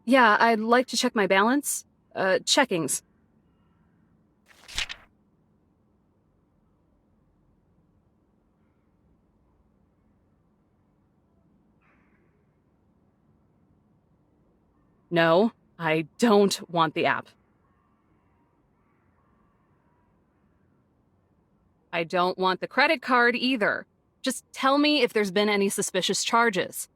Yeah, I'd like to check my balance. Checkings. No, I don't want the app. I don't want the credit card either. Just tell me if there's been any suspicious charges.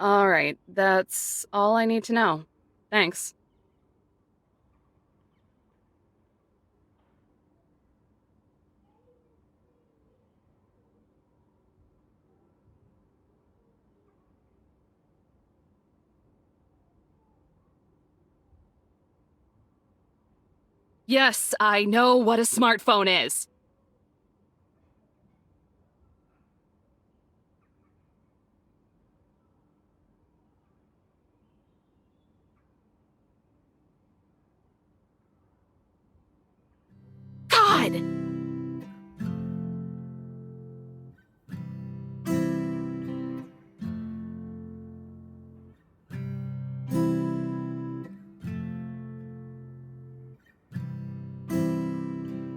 All right, that's all I need to know. Thanks. Yes, I know what a smartphone is. God!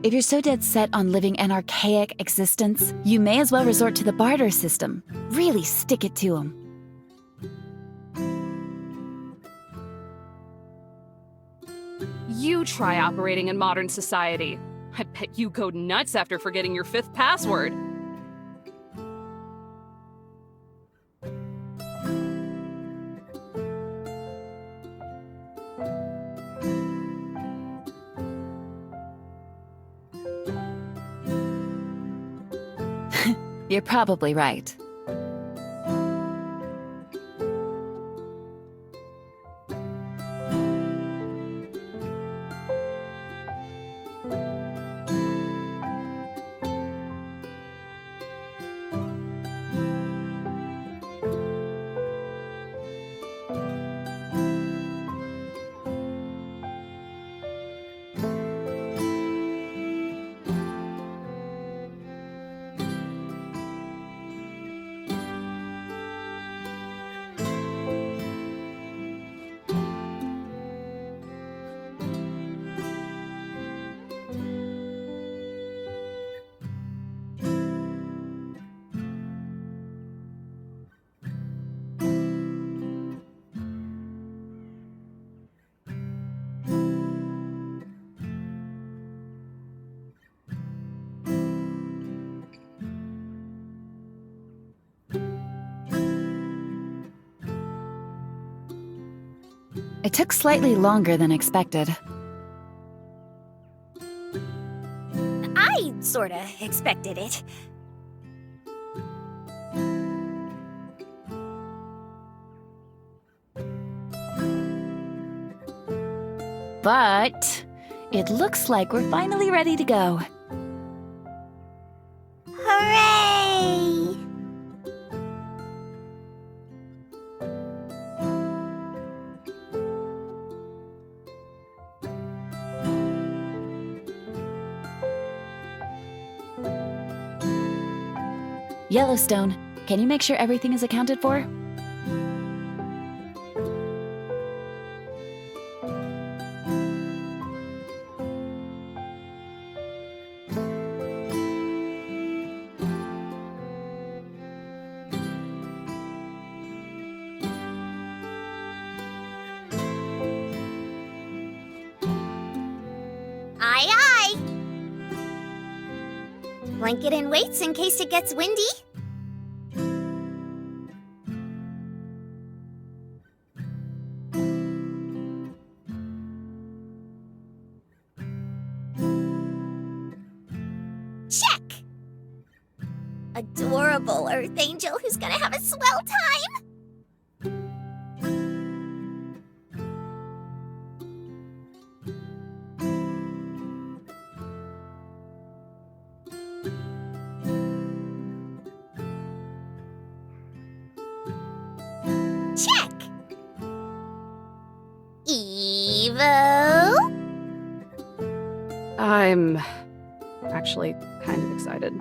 If you're so dead set on living an archaic existence, you may as well resort to the barter system. Really stick it to 'em. You try operating in modern society. I bet you go nuts after forgetting your fifth password. You're probably right. It took slightly longer than expected. sorta expected it. But it looks like we're finally ready to go. Hooray! Yellowstone, can you make sure everything is accounted for? Aye, aye! Blanket and weights in case it gets windy. Check! Adorable Earth Angel who's gonna have a swell time! Check! Evo? I'm actually kind of excited.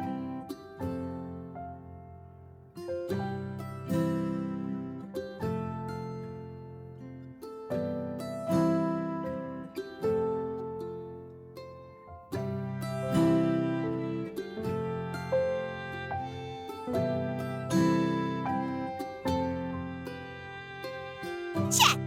Check!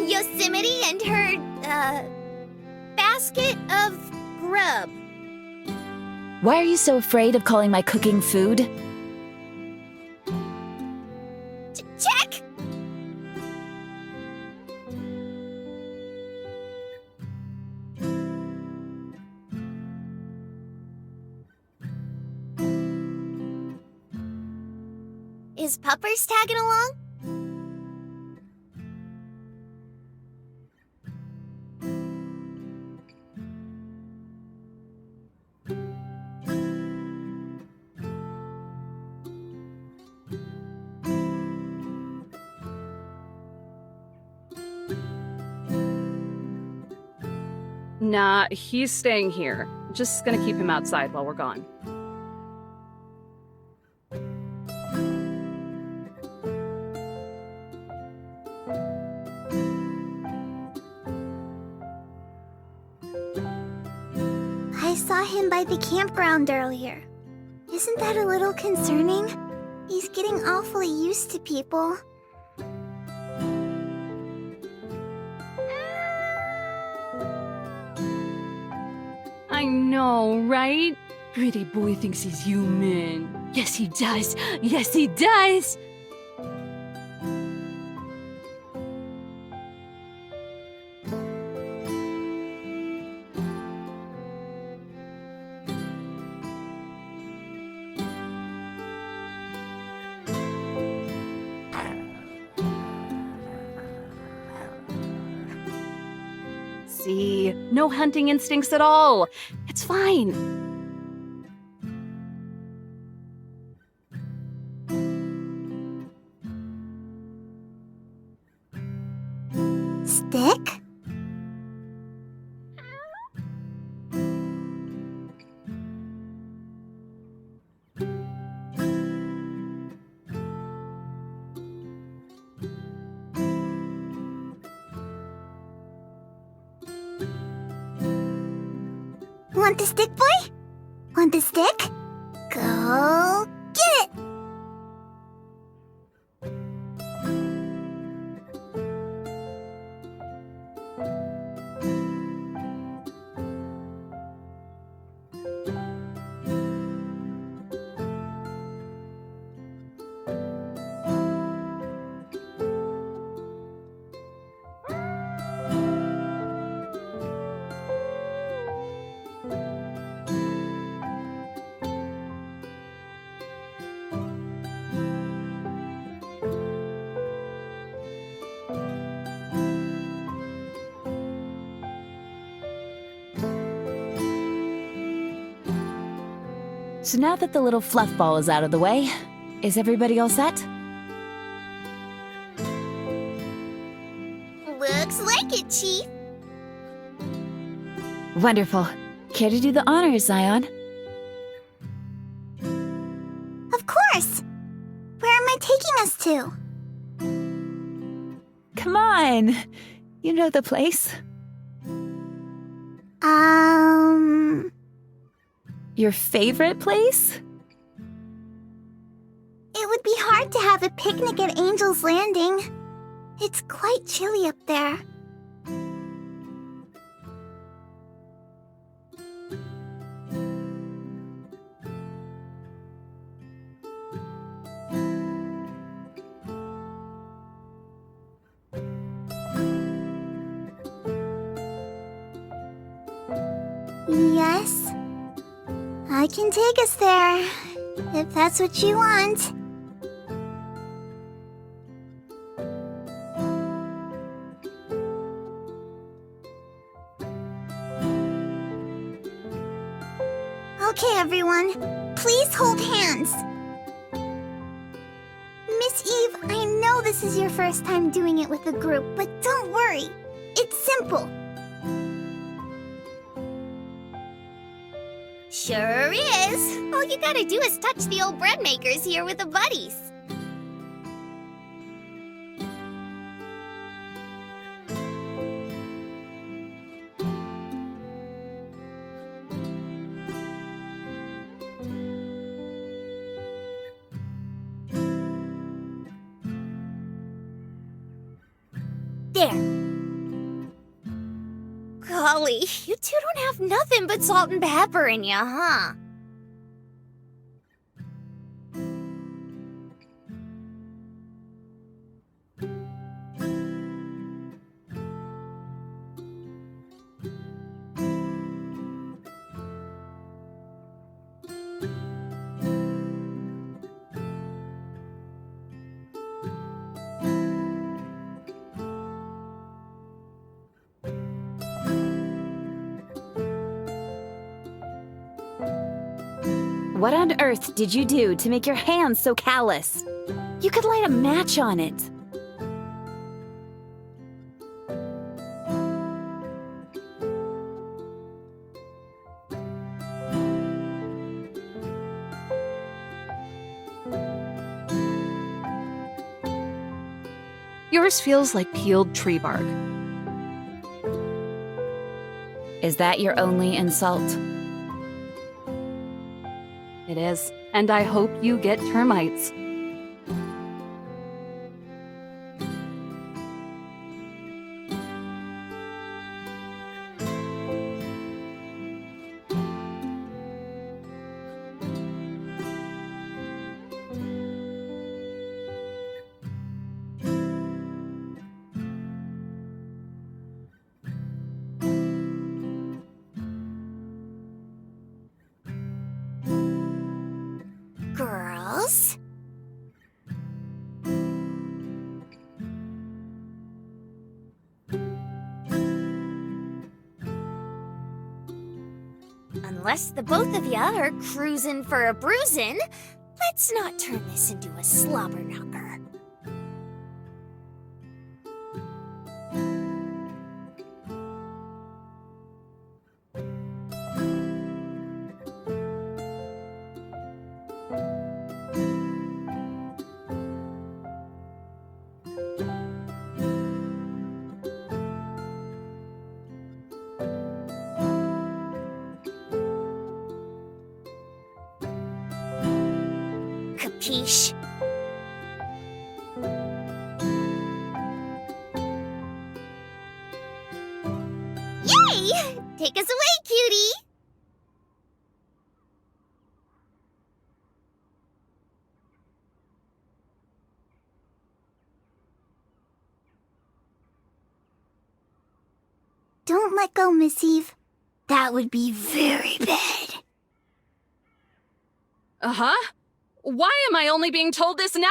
Yosemite and her, basket of grub. Why are you so afraid of calling my cooking food? Check! Is Puppers tagging along? Nah, he's staying here. Just gonna keep him outside while we're gone. I saw him by the campground earlier. Isn't that a little concerning? He's getting awfully used to people. I know, right? Pretty boy thinks he's human. Yes, he does. Yes, he does. See, no hunting instincts at all. It's fine. Stick? Want the stick, boy? Want the stick? Go get it! So now that the little fluff ball is out of the way, is everybody all set? Looks like it, Chief. Wonderful. Care to do the honors, Zion? Of course. Where am I taking us to? Come on! You know the place. Your favorite place? It would be hard to have a picnic at Angel's Landing. It's quite chilly up there. Yes, I can take us there, if that's what you want. Okay, everyone, please hold hands. Miss Eve, I know this is your first time doing it with a group, but don't worry. It's simple. Sure is. All you gotta do is touch the old bread makers here with the buddies. There. Golly, you two don't have nothing but salt and pepper in ya, huh? What on earth did you do to make your hands so callous? You could light a match on it. Yours feels like peeled tree bark. Is that your only insult? It is, and I hope you get termites. Girls? Unless the both of ya are cruising for a bruising, let's not turn this into a slobber knocker. Capiche? Yay! Take us away, cutie! Don't let go, Miss Eve. That would be very bad. Uh-huh? Why am I only being told this now?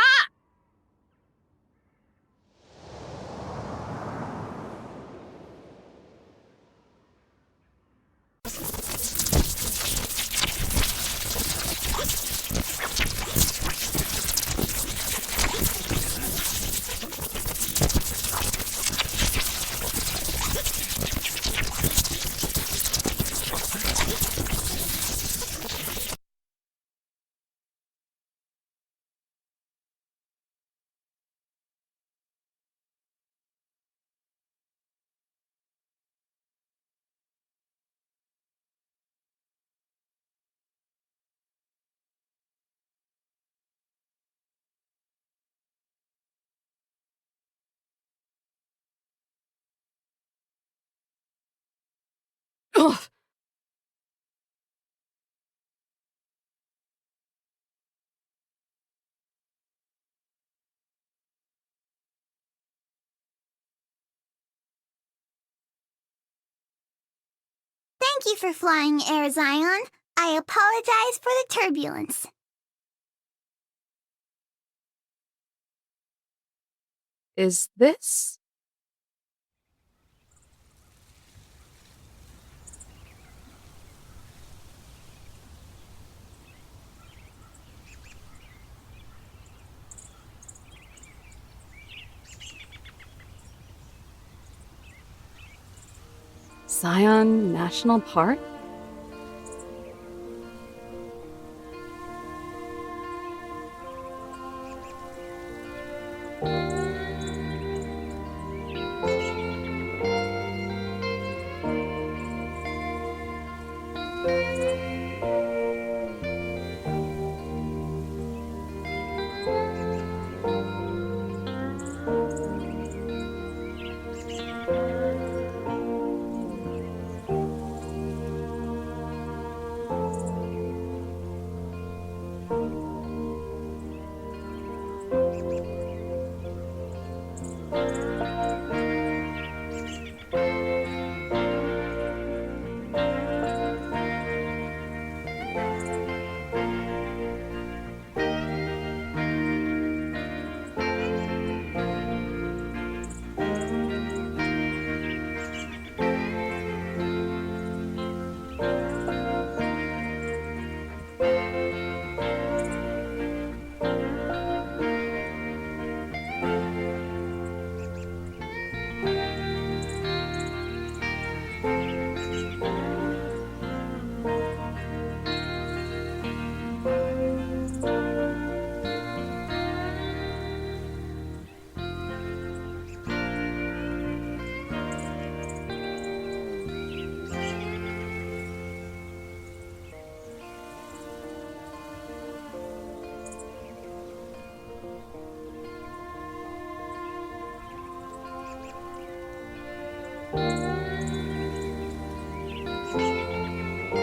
Thank you for flying Air Zion. I apologize for the turbulence. Is this? Zion National Park?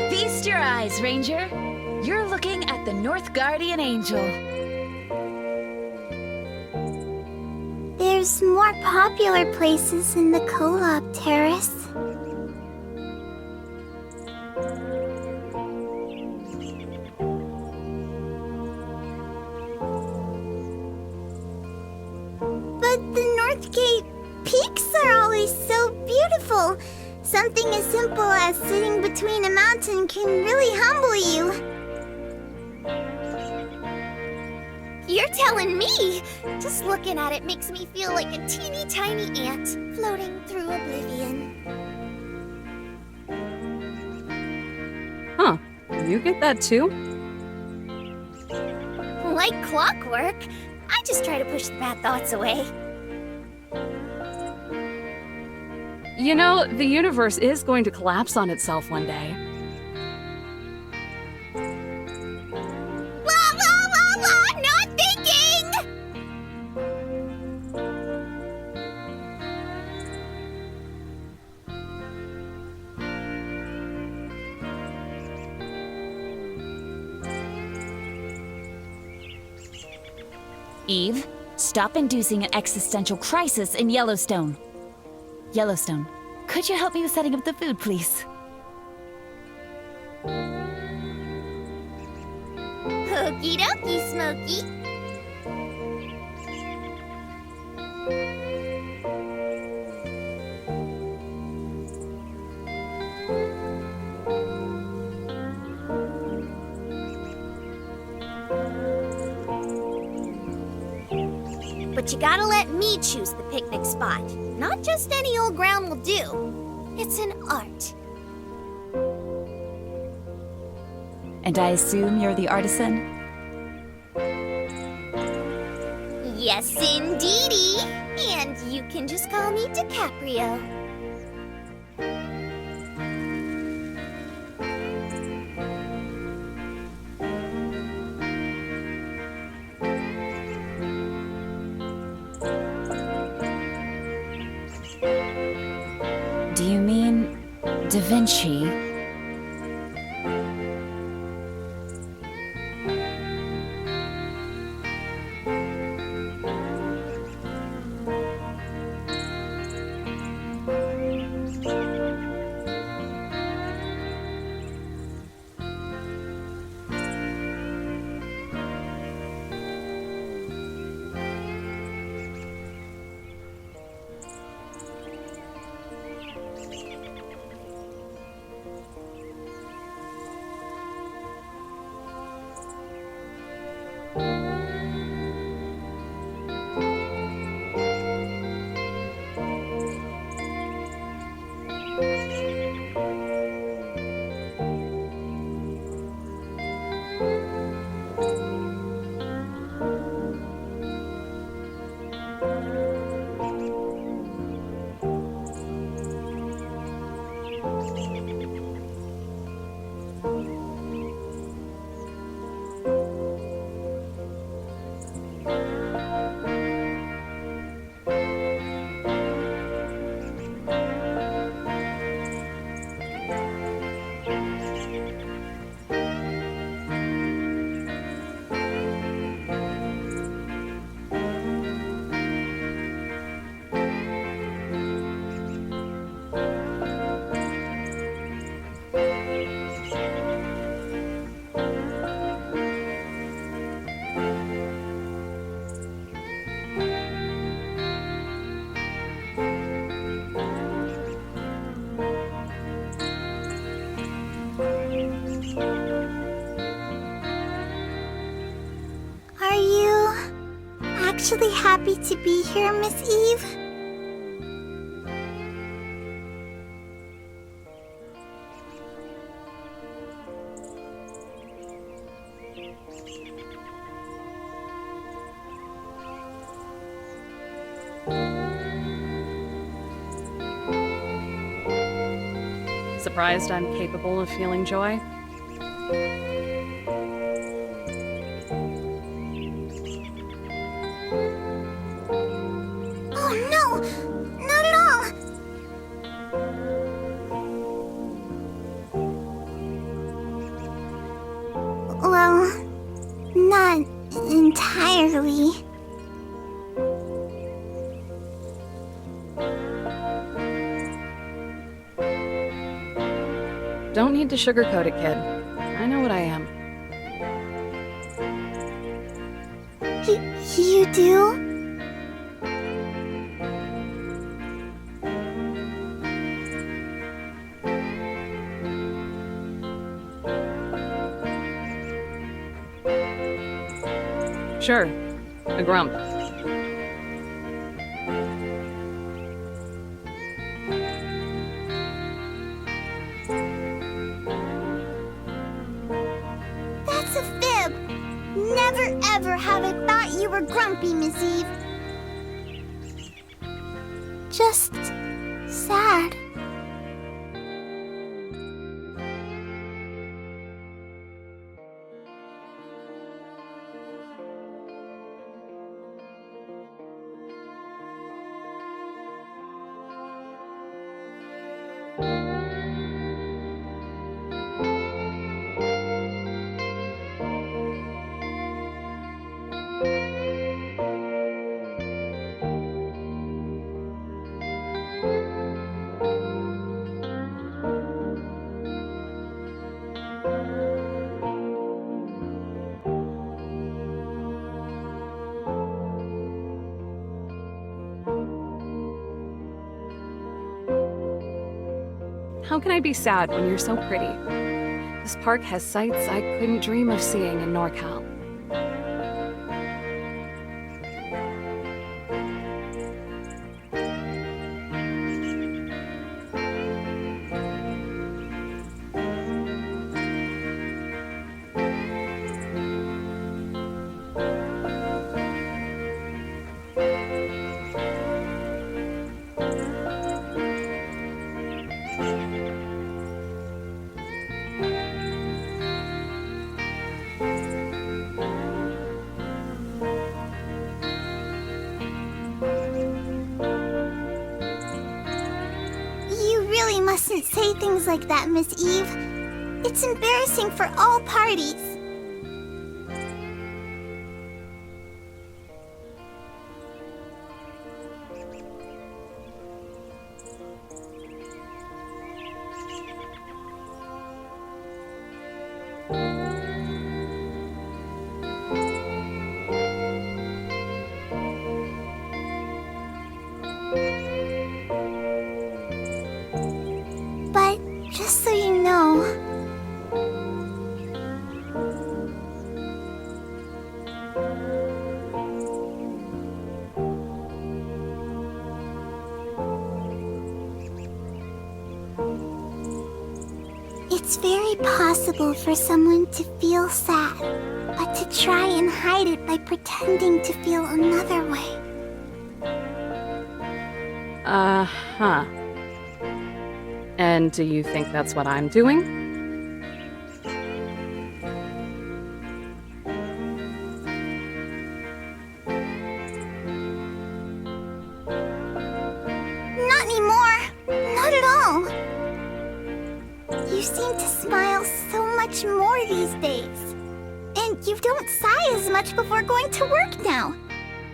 Feast your eyes, Ranger. You're looking at the North Guardian Angel. There's more popular places in the Co-op Terrace. But the Northgate peaks are always so beautiful. Something as simple as sitting between a mountain can really humble you. You're telling me! Just looking at it makes me feel like a teeny tiny ant floating through oblivion. Huh. You get that too? Like clockwork, I just try to push the bad thoughts away. You know, the universe is going to collapse on itself one day. La la la la! Not thinking! Eve, stop inducing an existential crisis in Yellowstone. Yellowstone, could you help me with setting up the food, please? Okie dokie, Smokey. But you gotta let me choose the picnic spot. Not just any old ground will do. It's an art. And I assume you're the artisan? Yes, indeedy. And you can just call me DiCaprio. Do you mean Da Vinci? Are you actually happy to be here, Miss Eve? Surprised I'm capable of feeling joy? Oh no! Not at all! Well, not entirely. Don't need to sugarcoat it, kid. I know what I am. You do? Sure, a grump. That's a fib! Never ever have I thought you were grumpy, Miss Eve. Just sad. How can I be sad when you're so pretty? This park has sights I couldn't dream of seeing in NorCal. You mustn't say things like that, Miss Eve. It's embarrassing for all parties. But just so you know, it's very possible for someone to feel sad, but to try and hide it by pretending to feel another way. And do you think that's what I'm doing? Not anymore. Not at all. You seem to smile so much more these days. And you don't sigh as much before going to work now.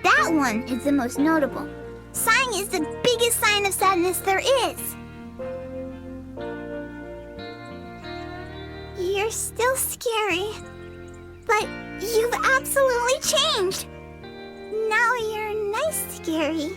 That one is the most notable. Sighing is the biggest sign of sadness there is. You're still scary, but you've absolutely changed. Now you're nice scary.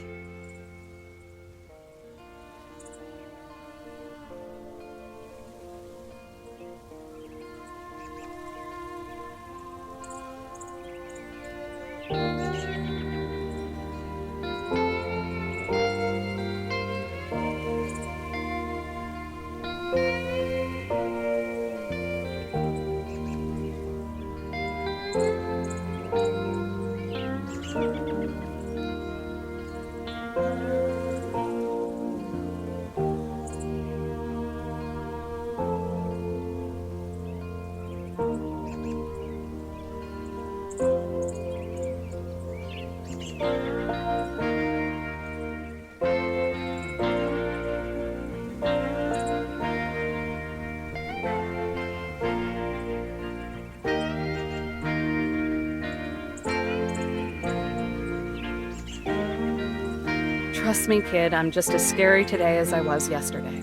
Trust me, kid, I'm just as scary today as I was yesterday.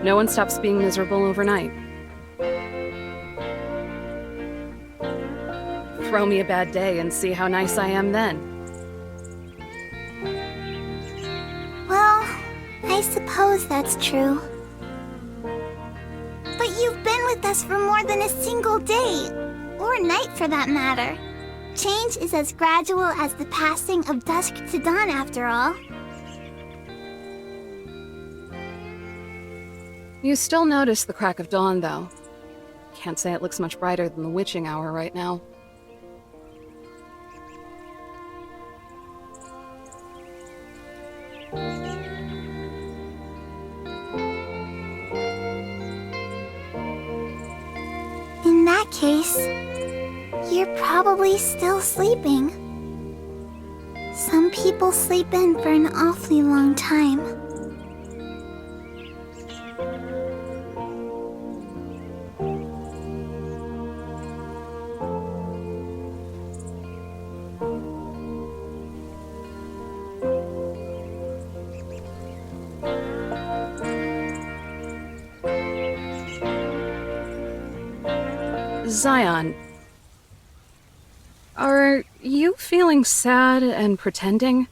No one stops being miserable overnight. Throw me a bad day and see how nice I am then. Well, I suppose that's true. But you've been with us for more than a single day, or night for that matter. Change is as gradual as the passing of dusk to dawn, after all. You still notice the crack of dawn, though. Can't say it looks much brighter than the witching hour right now. In that case, you're probably still sleeping. Some people sleep in for an awfully long time. Zion, are you feeling sad and pretending?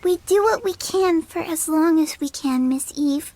We do what we can for as long as we can, Miss Eve.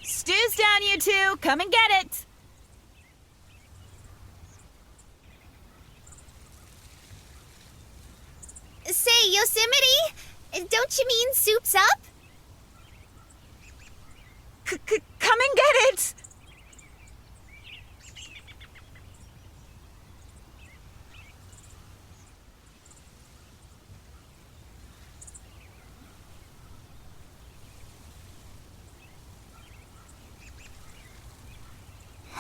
Stew's down, you two! Come and get it! Say, Yosemite? Don't you mean soup's up? Come and get it!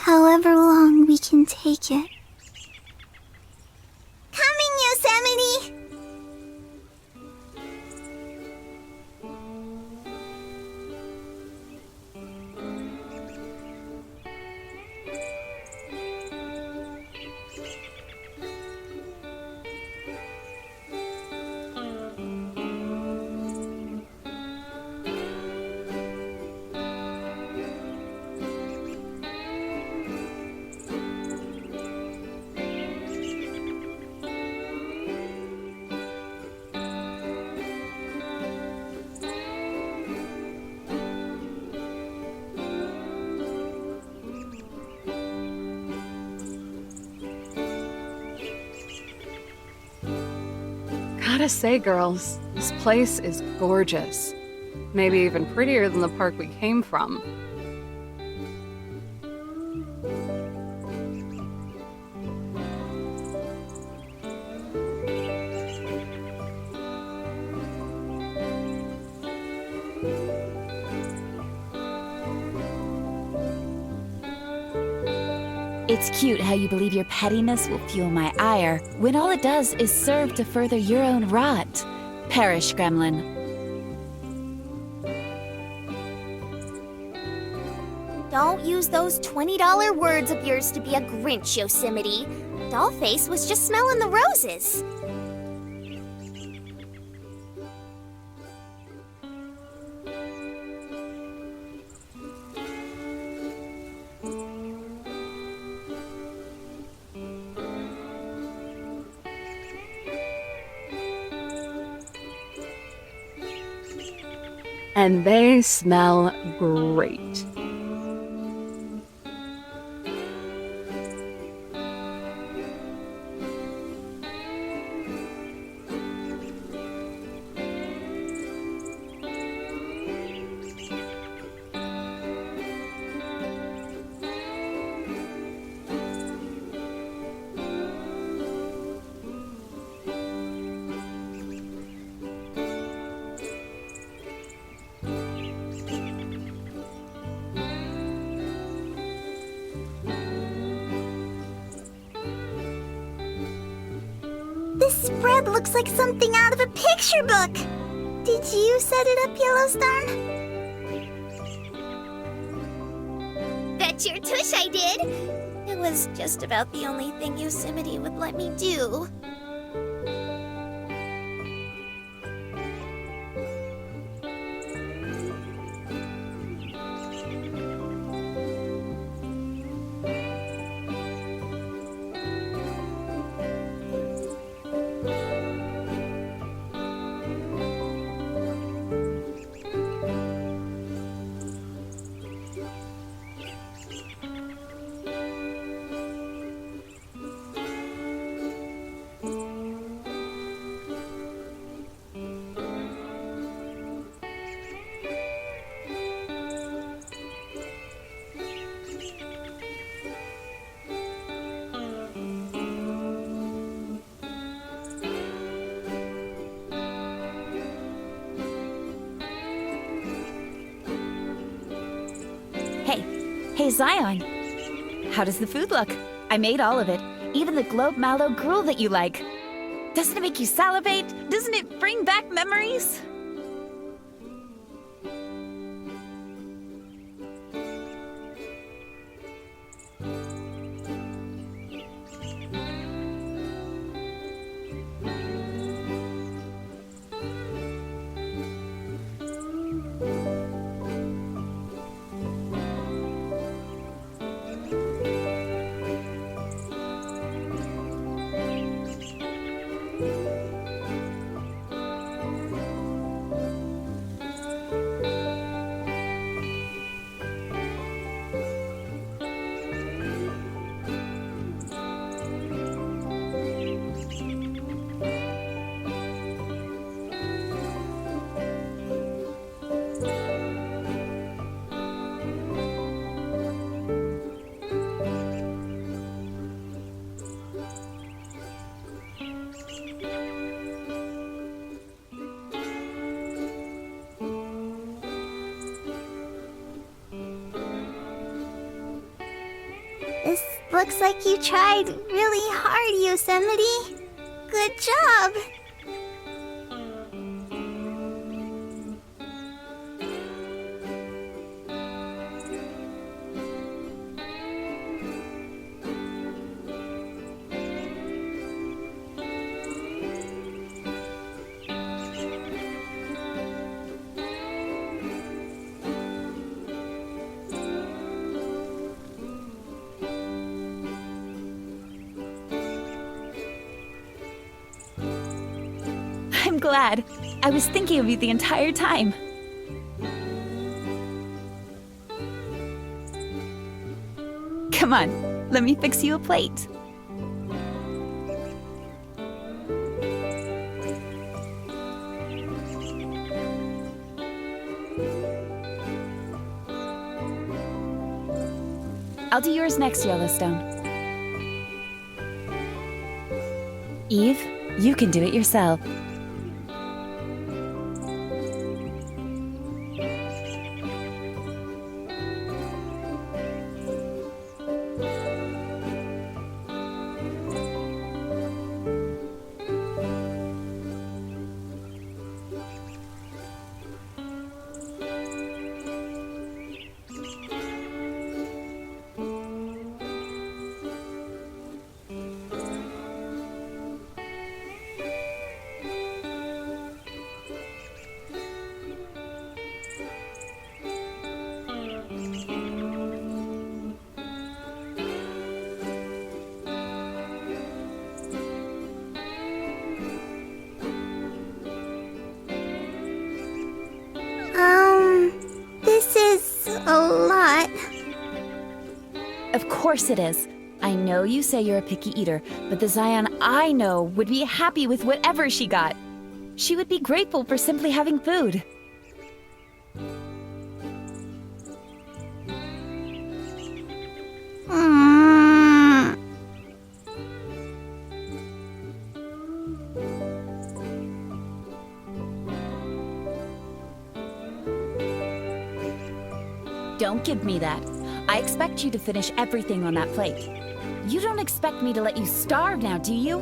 However long we can take it. Coming, Yosemite! Gotta say, girls, this place is gorgeous. Maybe even prettier than the park we came from. It's cute how you believe your pettiness will fuel my ire, when all it does is serve to further your own rot. Perish, gremlin. Don't use those $20 words of yours to be a Grinch, Yosemite. Dollface was just smelling the roses. And they smell great. This spread looks like something out of a picture book. Did you set it up, Yellowstone? Bet your tush I did. It was just about the only thing Yosemite would let me do. Hey, Zion. How does the food look? I made all of it, even the globe mallow gruel that you like. Doesn't it make you salivate? Doesn't it bring back memories? Looks like you tried really hard, Yosemite. Good job. I'm glad. I was thinking of you the entire time. Come on, let me fix you a plate. I'll do yours next, Yellowstone. Eve, you can do it yourself. This is a lot. Of course it is. I know you say you're a picky eater, but the Zion I know would be happy with whatever she got. She would be grateful for simply having food. Don't give me that. I expect you to finish everything on that plate. You don't expect me to let you starve now, do you?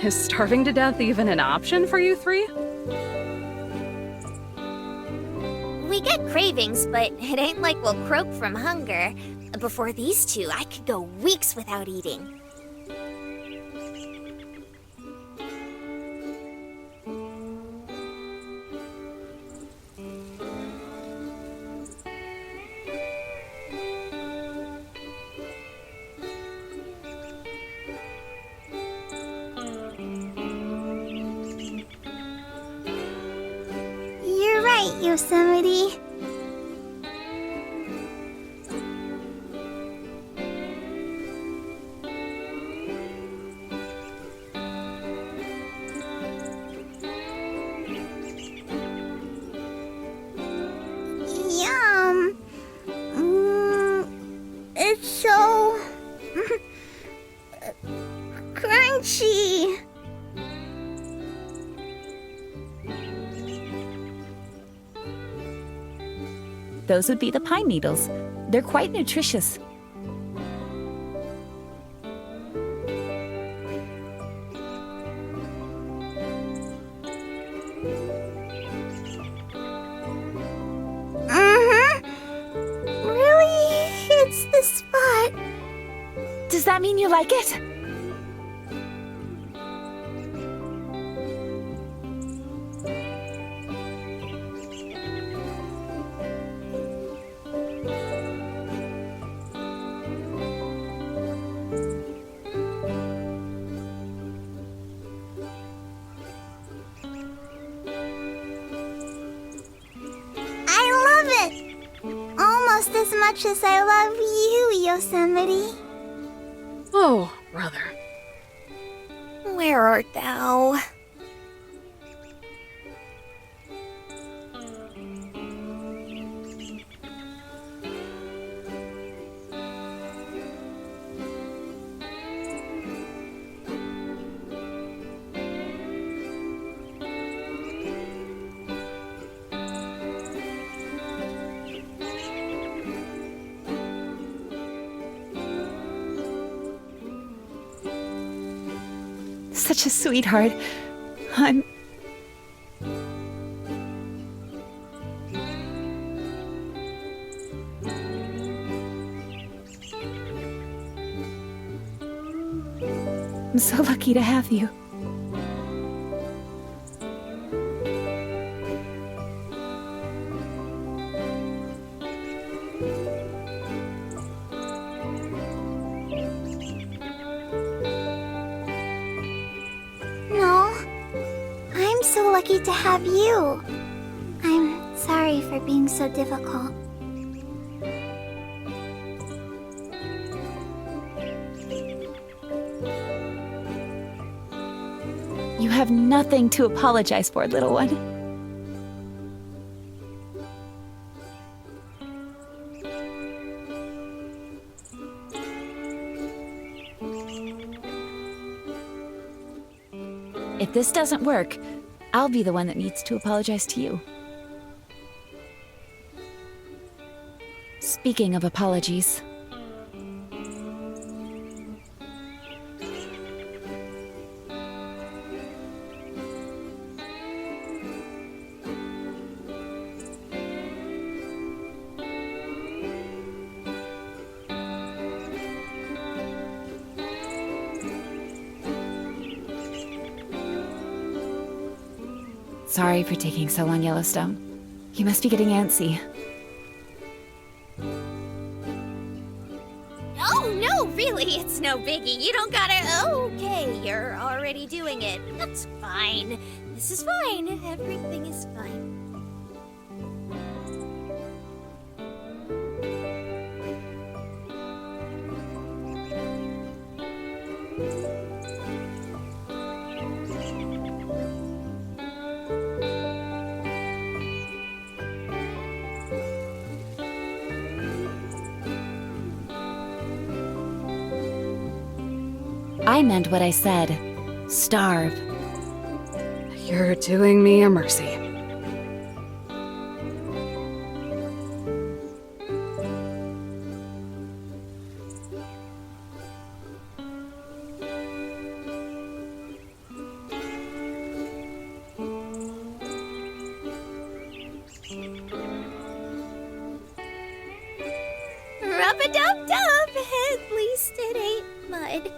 Is starving to death even an option for you three? We get cravings, but it ain't like we'll croak from hunger. Before these two, I could go weeks without eating. You're right, Yosemite. Yum. It's so crunchy. Those would be the pine needles. They're quite nutritious. Really hits the spot. Does that mean you like it? Almost as much as I love you, Yosemite. Oh, brother. Where art thou? such a sweetheart. I'm so lucky to have you. No, I'm so lucky to have you. I'm sorry for being so difficult. You have nothing to apologize for, little one. If this doesn't work, I'll be the one that needs to apologize to you. Speaking of apologies, sorry for taking so long, Yellowstone. You must be getting antsy. Oh, no, really, it's no biggie. You don't gotta. Okay, you're already doing it. That's fine. This is fine. Everything is fine. I meant what I said. Starve. You're doing me a mercy. Rub-a-dub-dub! At least it ain't mud.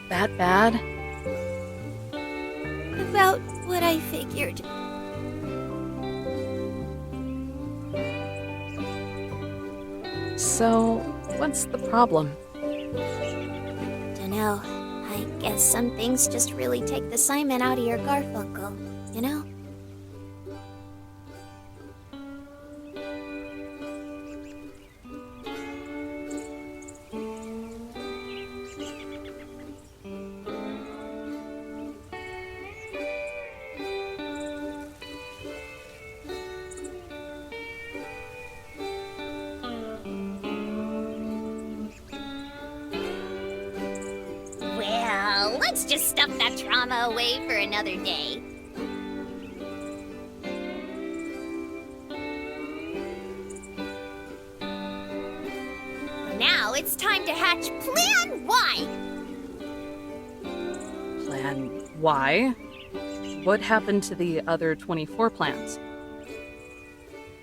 That bad? About what I figured. So, what's the problem? Dunno. I guess some things just really take the Simon out of your Garfunkel, you know? Well, let's just stuff that trauma away for another day. Now it's time to hatch Plan Y! Plan Y? What happened to the other 24 plans?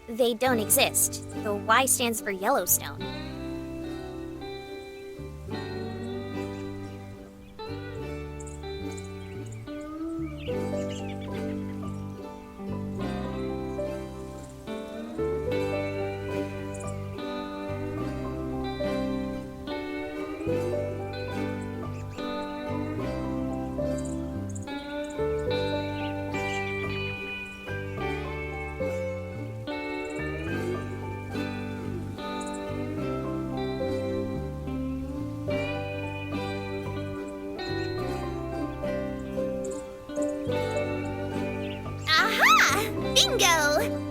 They don't exist. The Y stands for Yellowstone. Aha! Bingo!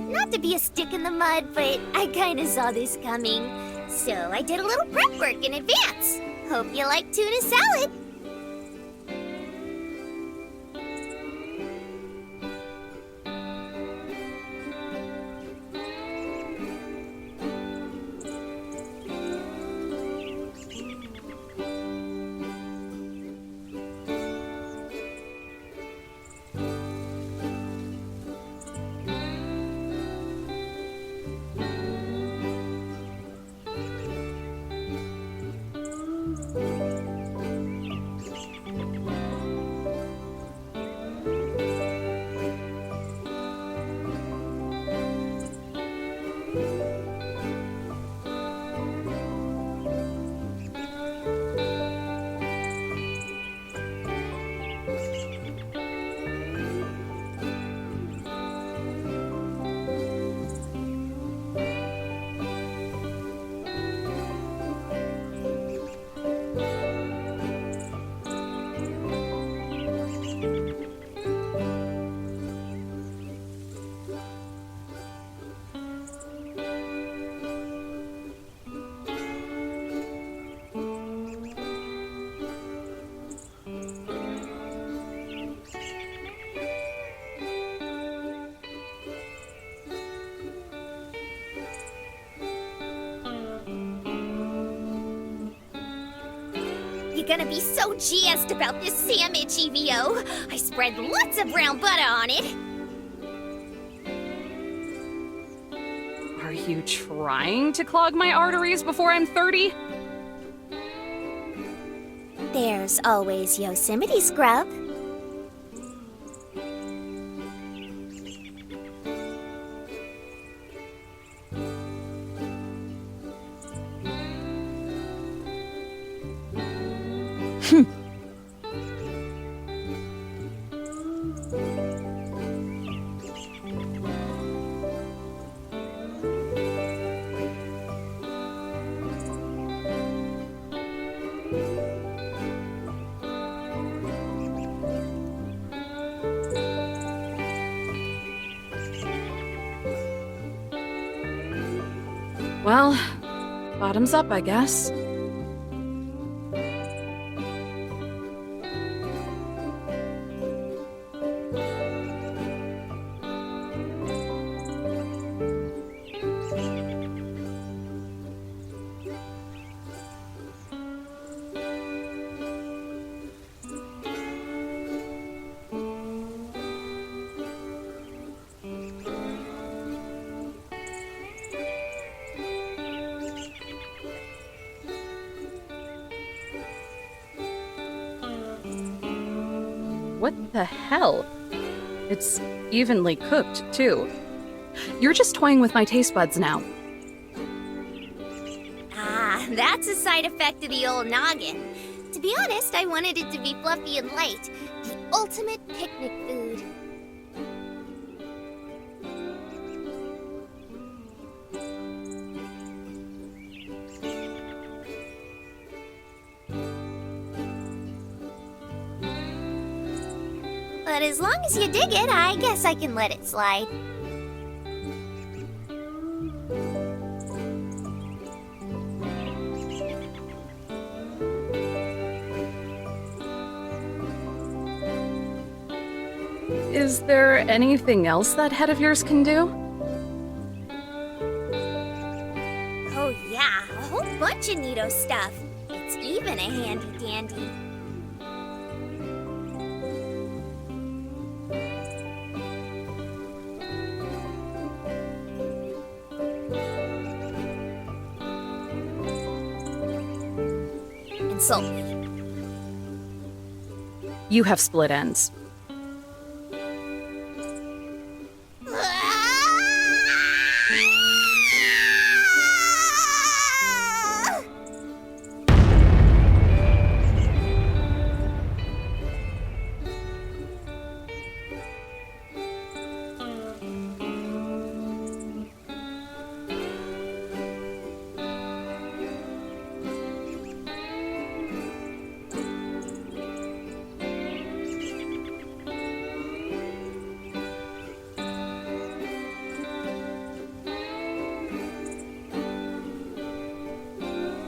Not to be a stick in the mud, but I kinda saw this coming. So I did a little prep work in advance. Hope you like tuna salad. You're gonna be so jazzed about this sandwich, EVO. I spread lots of brown butter on it. Are you trying to clog my arteries before I'm 30? There's always Yosemite scrub. Well, bottoms up, I guess. What the hell? It's evenly cooked, too. You're just toying with my taste buds now. Ah, that's a side effect of the old noggin. To be honest, I wanted it to be fluffy and light. The ultimate picnic food. But as long as you dig it, I guess I can let it slide. Is there anything else that head of yours can do? Oh yeah, a whole bunch of neato stuff. It's even a handy dandy. insult me. You have split ends.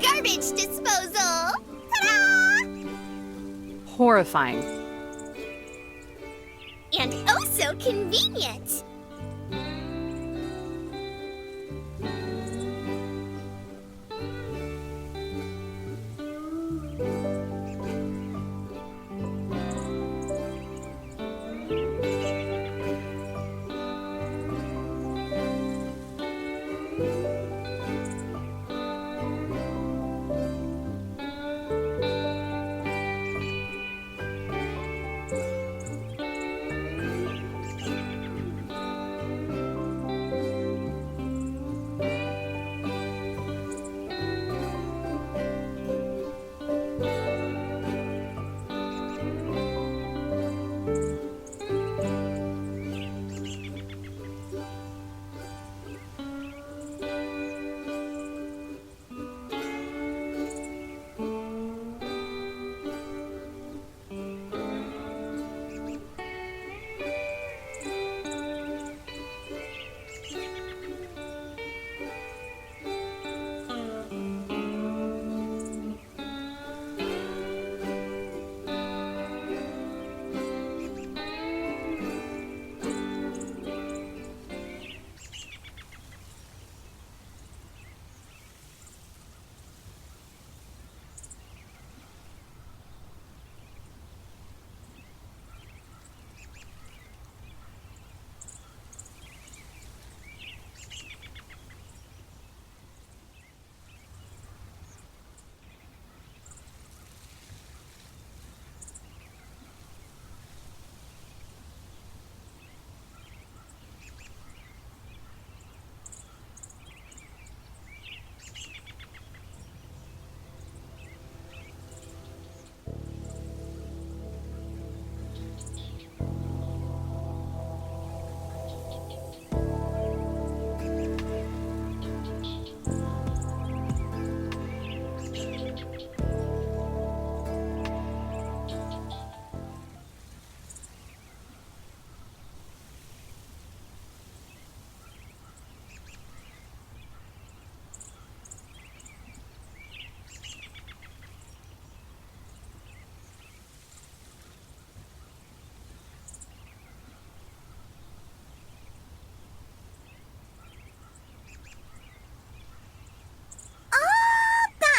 Garbage disposal! Ta-da! Horrifying. And oh so convenient!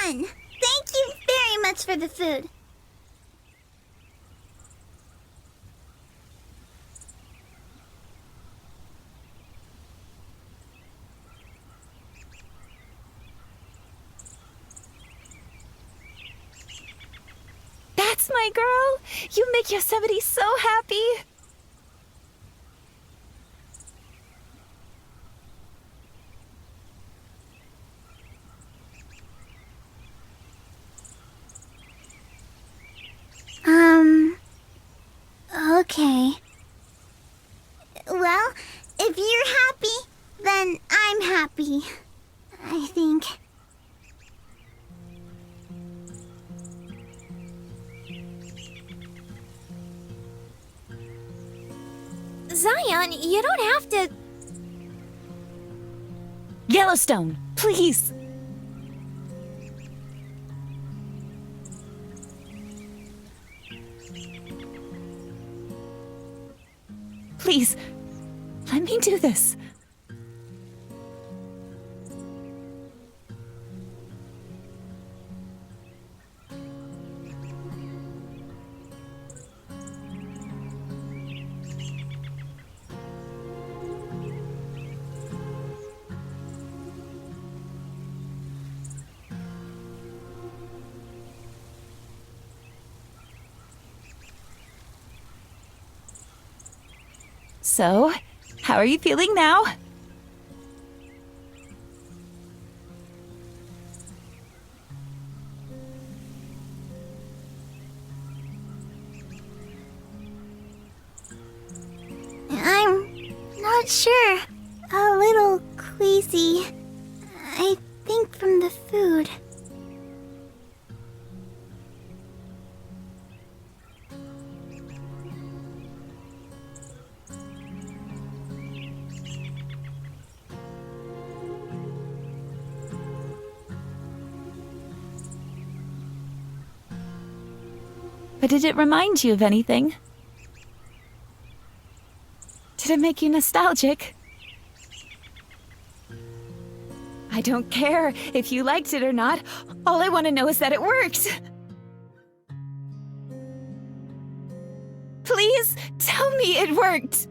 Thank you very much for the food. That's my girl! You make Yosemite so happy! Okay. Well, if you're happy, then I'm happy. I think. Zion, you don't have to... Yellowstone, please! Please, let me do this. So, how are you feeling now? I'm not sure. A little queasy. I think from the food. But did it remind you of anything? Did it make you nostalgic? I don't care if you liked it or not. All I want to know is that it worked. Please tell me it worked.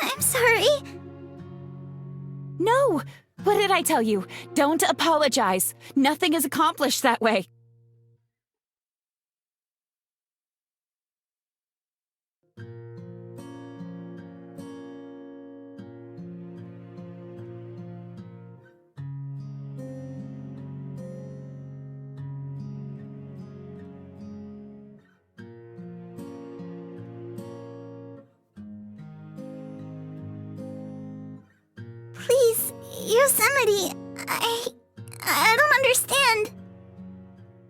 I'm sorry. No! What did I tell you? Don't apologize. Nothing is accomplished that way. Please, Yosemite, I don't understand.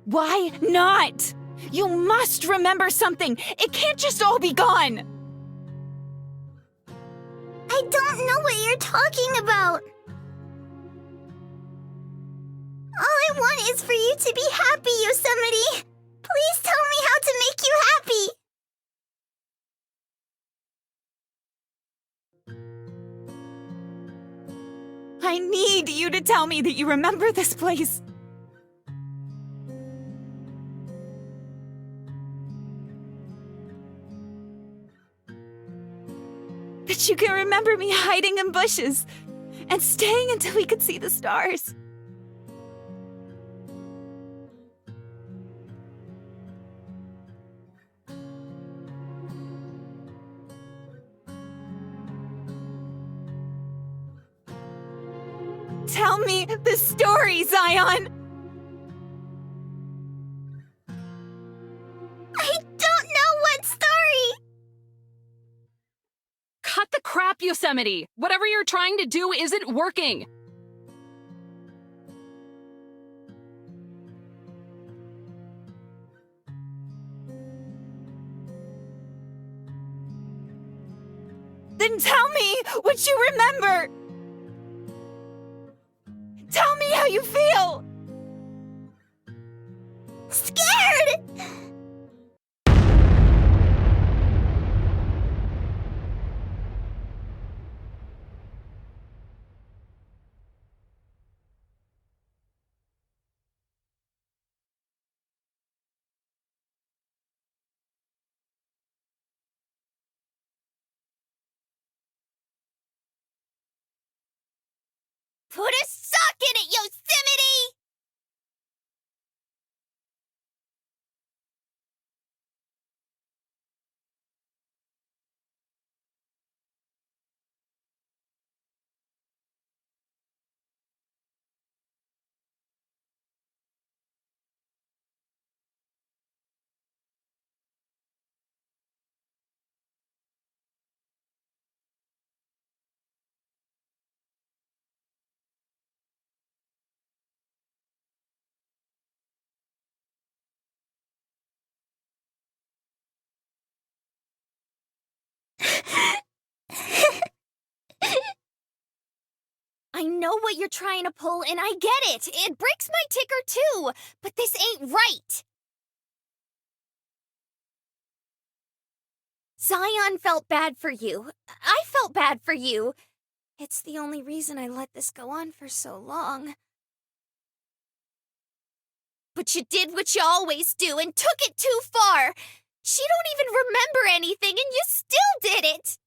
Why not? You must remember something. It can't just all be gone. I don't know what you're talking about. All I want is for you to be happy, Yosemite. Please tell me how to make you happy. I need you to tell me that you remember this place. That you can remember me hiding in bushes and staying until we could see the stars. Tell me the story, Zion! I don't know what story. Cut the crap, Yosemite! Whatever you're trying to do isn't working! Then tell me what you remember! Tell me how you feel! Scared! Put a sock in it, Yosemite! I know what you're trying to pull, and I get it. It breaks my ticker, too. But this ain't right. Zion felt bad for you. I felt bad for you. It's the only reason I let this go on for so long. But you did what you always do and took it too far. She don't even remember anything and you still did it.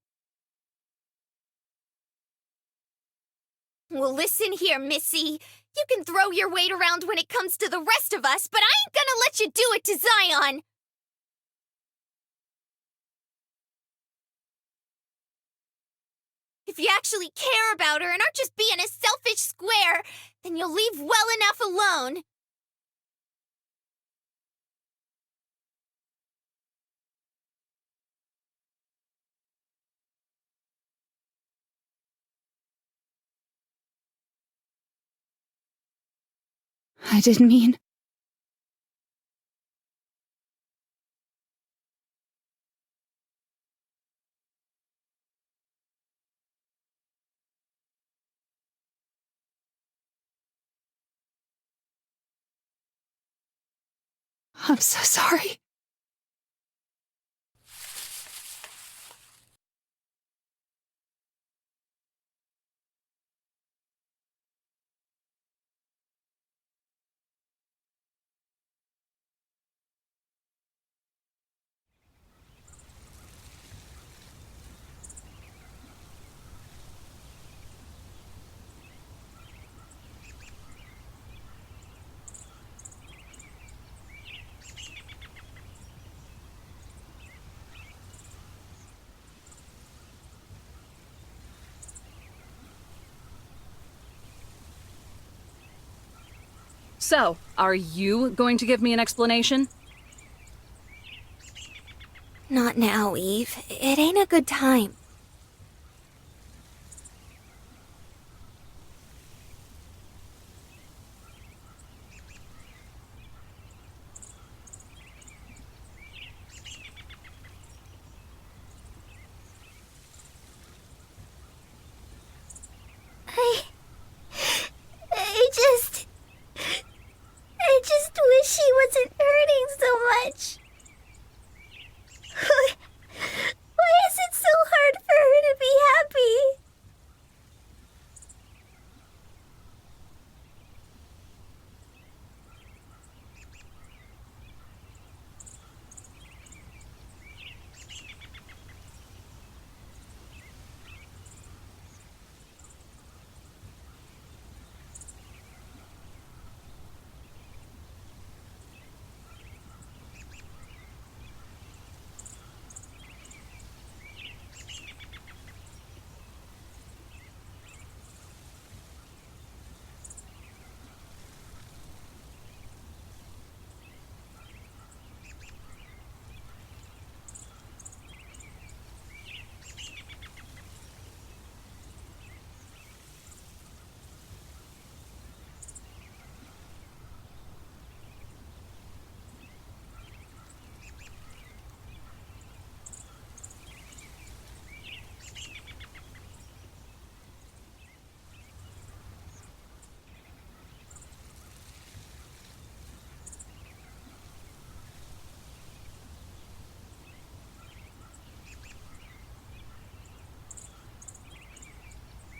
Well, listen here, Missy. You can throw your weight around when it comes to the rest of us, but I ain't gonna let you do it to Zion. If you actually care about her and aren't just being a selfish square, then you'll leave well enough alone. I didn't mean... I'm so sorry. So, are you going to give me an explanation? Not now, Eve. It ain't a good time. I just wish she wasn't hurting so much. Why is it so hard for her to be happy?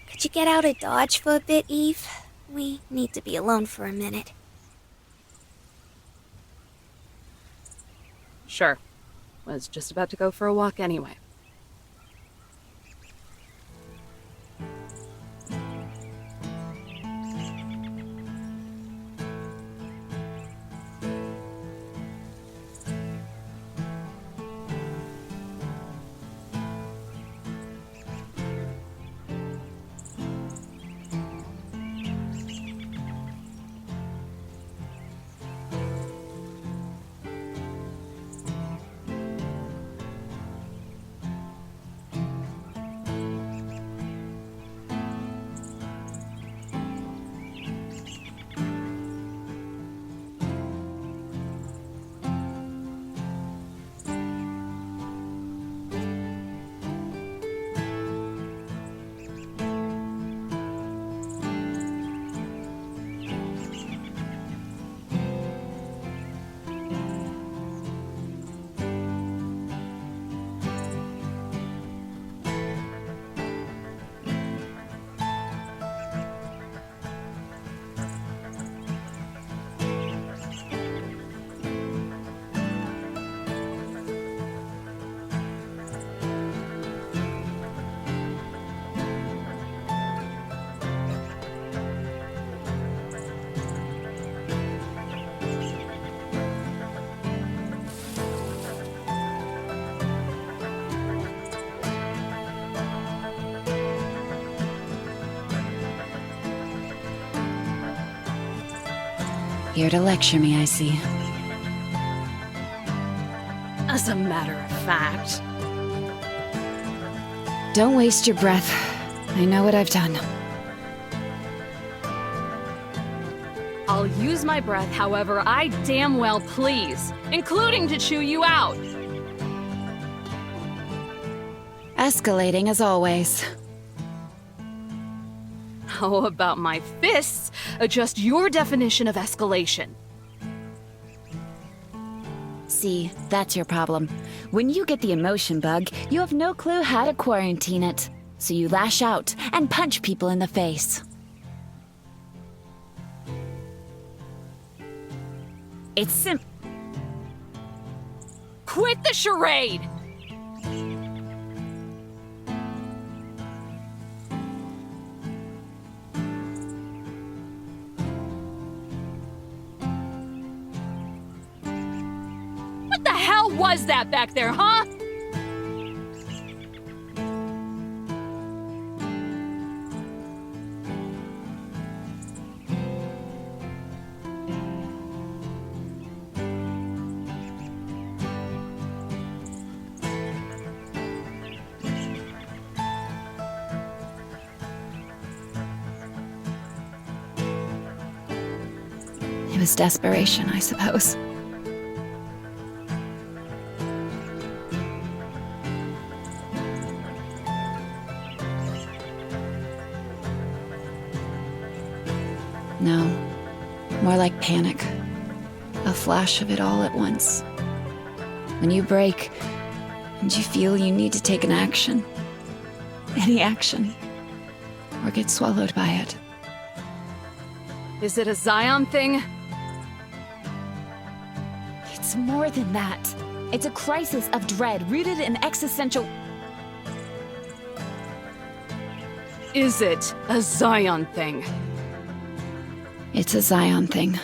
Could you get out of Dodge for a bit, Eve? We need to be alone for a minute. Sure. Was just about to go for a walk anyway. Here to lecture me, I see. As a matter of fact. Don't waste your breath. I know what I've done. I'll use my breath however I damn well please, including to chew you out. Escalating as always. How about my fists adjust your definition of escalation? See, that's your problem. When you get the emotion bug, you have no clue how to quarantine it. So you lash out and punch people in the face. It's Quit the charade! What the hell was that back there, huh? It was desperation, I suppose. No, more like panic. A flash of it all at once. When you break, and you feel you need to take an action. Any action. Or get swallowed by it. Is it a Zion thing? It's more than that. It's a crisis of dread rooted in existential... Is it a Zion thing? It's a Zion thing.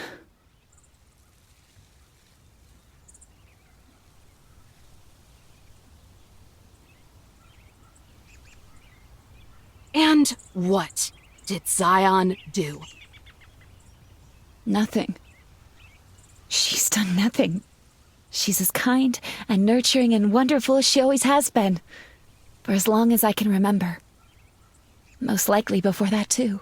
And what did Zion do? Nothing. She's done nothing. She's as kind and nurturing and wonderful as she always has been. For as long as I can remember. Most likely before that, too.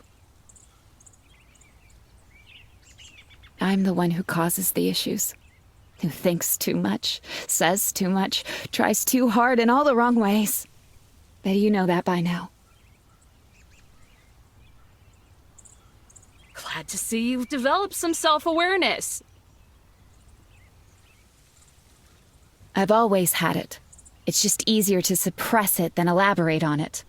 I'm the one who causes the issues. Who thinks too much, says too much, tries too hard in all the wrong ways. Bet you know that by now. Glad to see you've developed some self-awareness. I've always had it. It's just easier to suppress it than elaborate on it.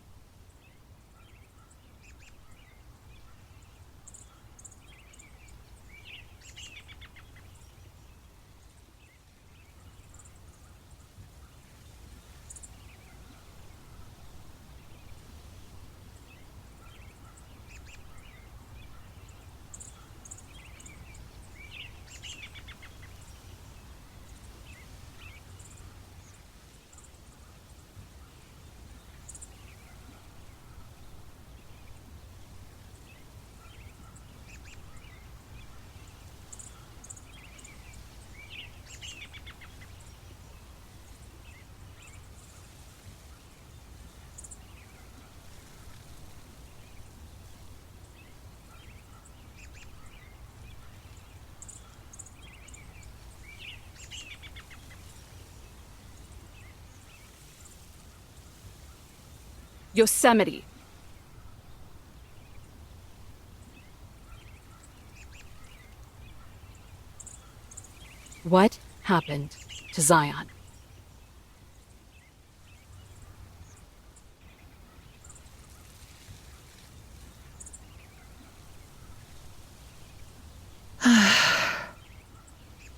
Yosemite. What happened to Zion?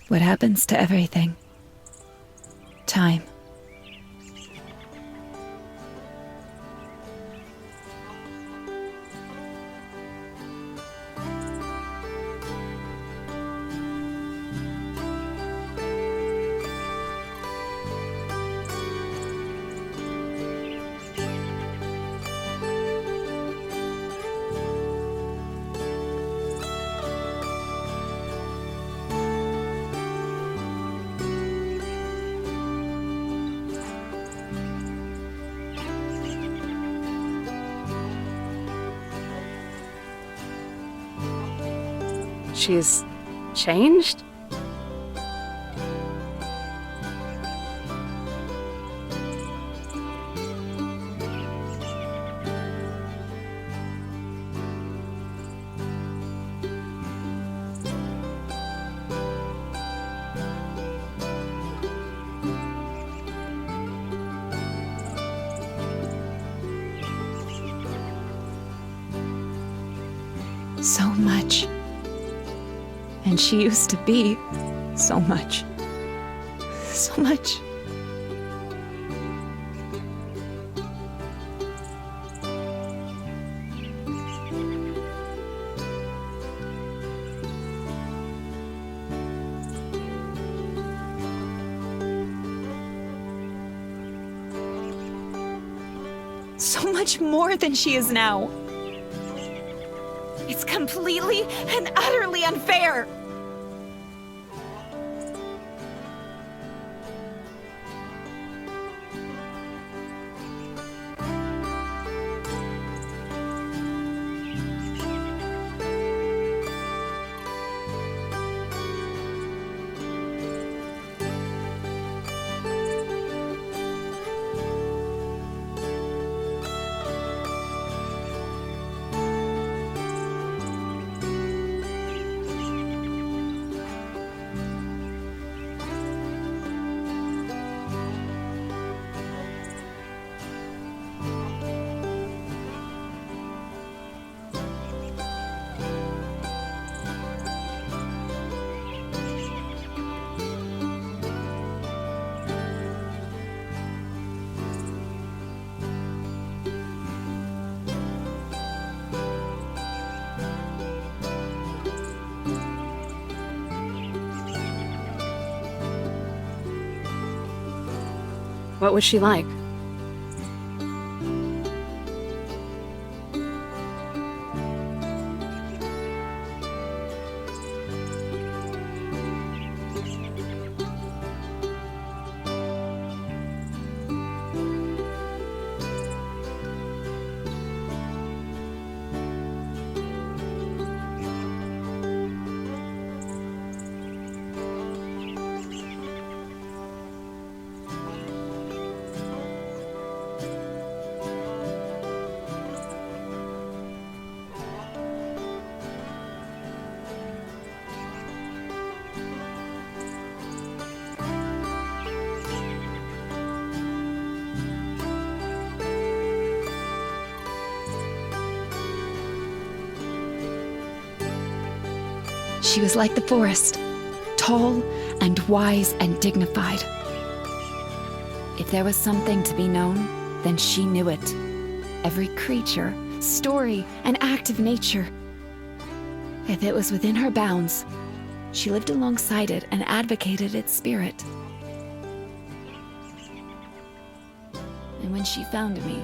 What happens to everything? Time. she's changed? So much. And she used to be so much. So much. So much more than she is now. It's completely and utterly unfair. What was she like? She was like the forest, tall and wise and dignified. If there was something to be known, then she knew it. Every creature, story, and act of nature. If it was within her bounds, she lived alongside it and advocated its spirit. And when she found me,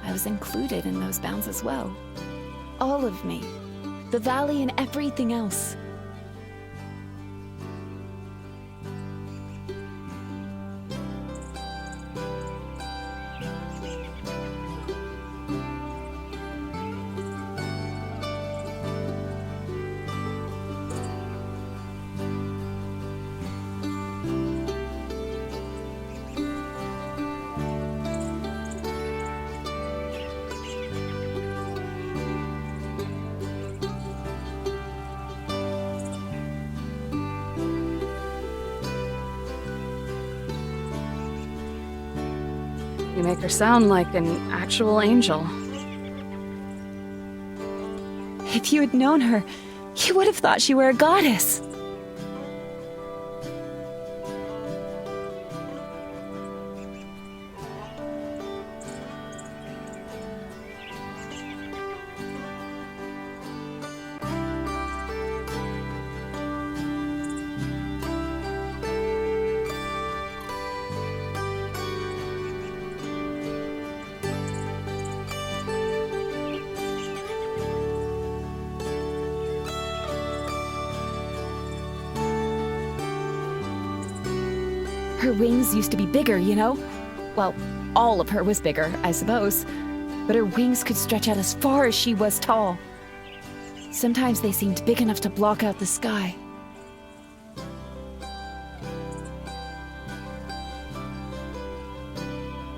I was included in those bounds as well. All of me. The valley and everything else. You make her sound like an actual angel. If you had known her, you would have thought she were a goddess. Her wings used to be bigger, you know? Well, all of her was bigger, I suppose. But her wings could stretch out as far as she was tall. Sometimes they seemed big enough to block out the sky.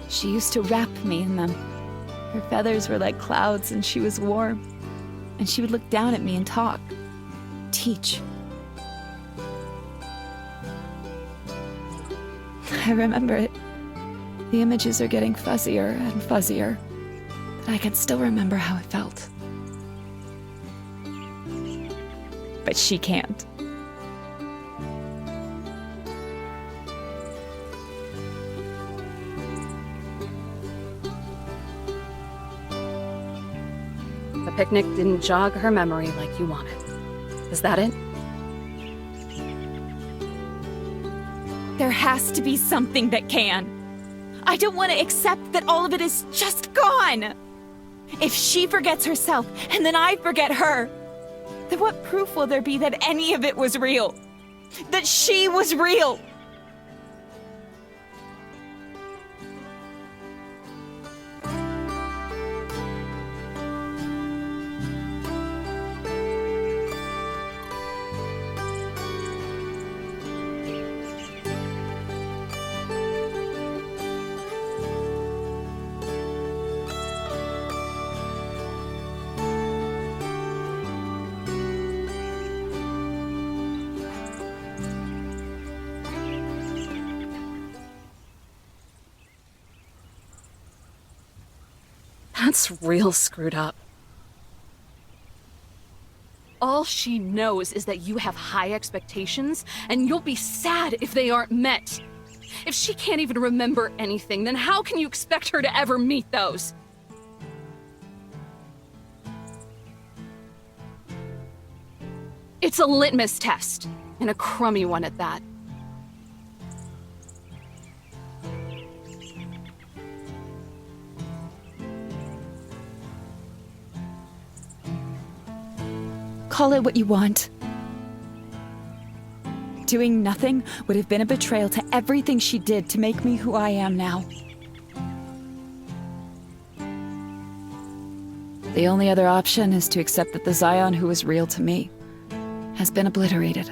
She used to wrap me in them. Her feathers were like clouds and she was warm. And she would look down at me and talk. Teach. I remember it. The images are getting fuzzier and fuzzier, but I can still remember how it felt. But she can't. The picnic didn't jog her memory like you wanted. Is that it? There has to be something that can. I don't want to accept that all of it is just gone. If she forgets herself and then I forget her, then what proof will there be that any of it was real? That she was real? That's real screwed up. All she knows is that you have high expectations, and you'll be sad if they aren't met. If she can't even remember anything, then how can you expect her to ever meet those? It's a litmus test, and a crummy one at that. Call it what you want. Doing nothing would have been a betrayal to everything she did to make me who I am now. The only other option is to accept that the Zion who was real to me has been obliterated.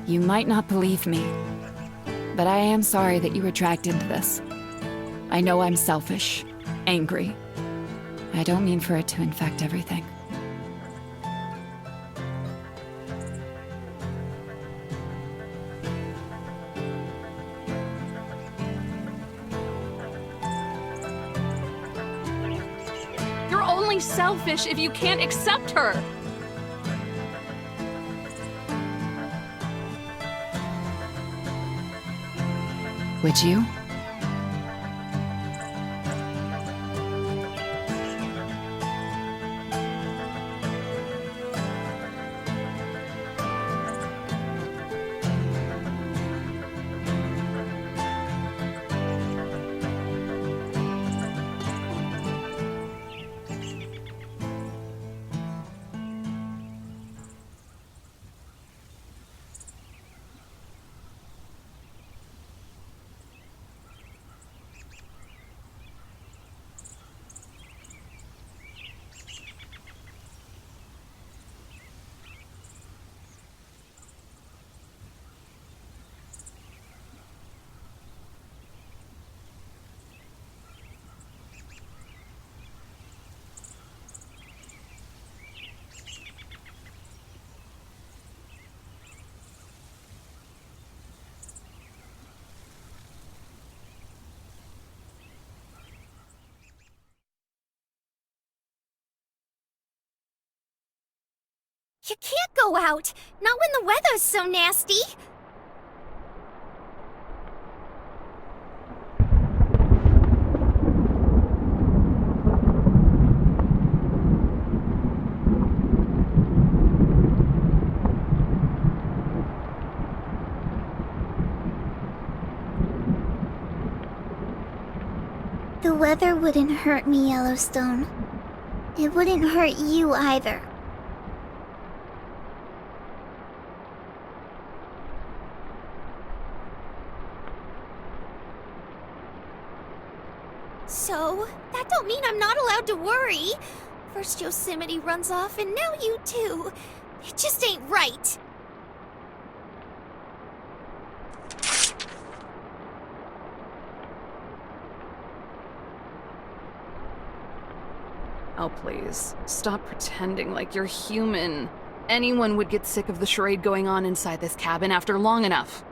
You might not believe me, but I am sorry that you were dragged into this. I know I'm selfish, angry. I don't mean for it to infect everything. You're only selfish if you can't accept her. Would you? You can't go out, not when the weather's so nasty. The weather wouldn't hurt me, Yellowstone. It wouldn't hurt you either. So, that don't mean I'm not allowed to worry. First Yosemite runs off, and now you too. It just ain't right. Oh, please. Stop pretending like you're human. Anyone would get sick of the charade going on inside this cabin after long enough.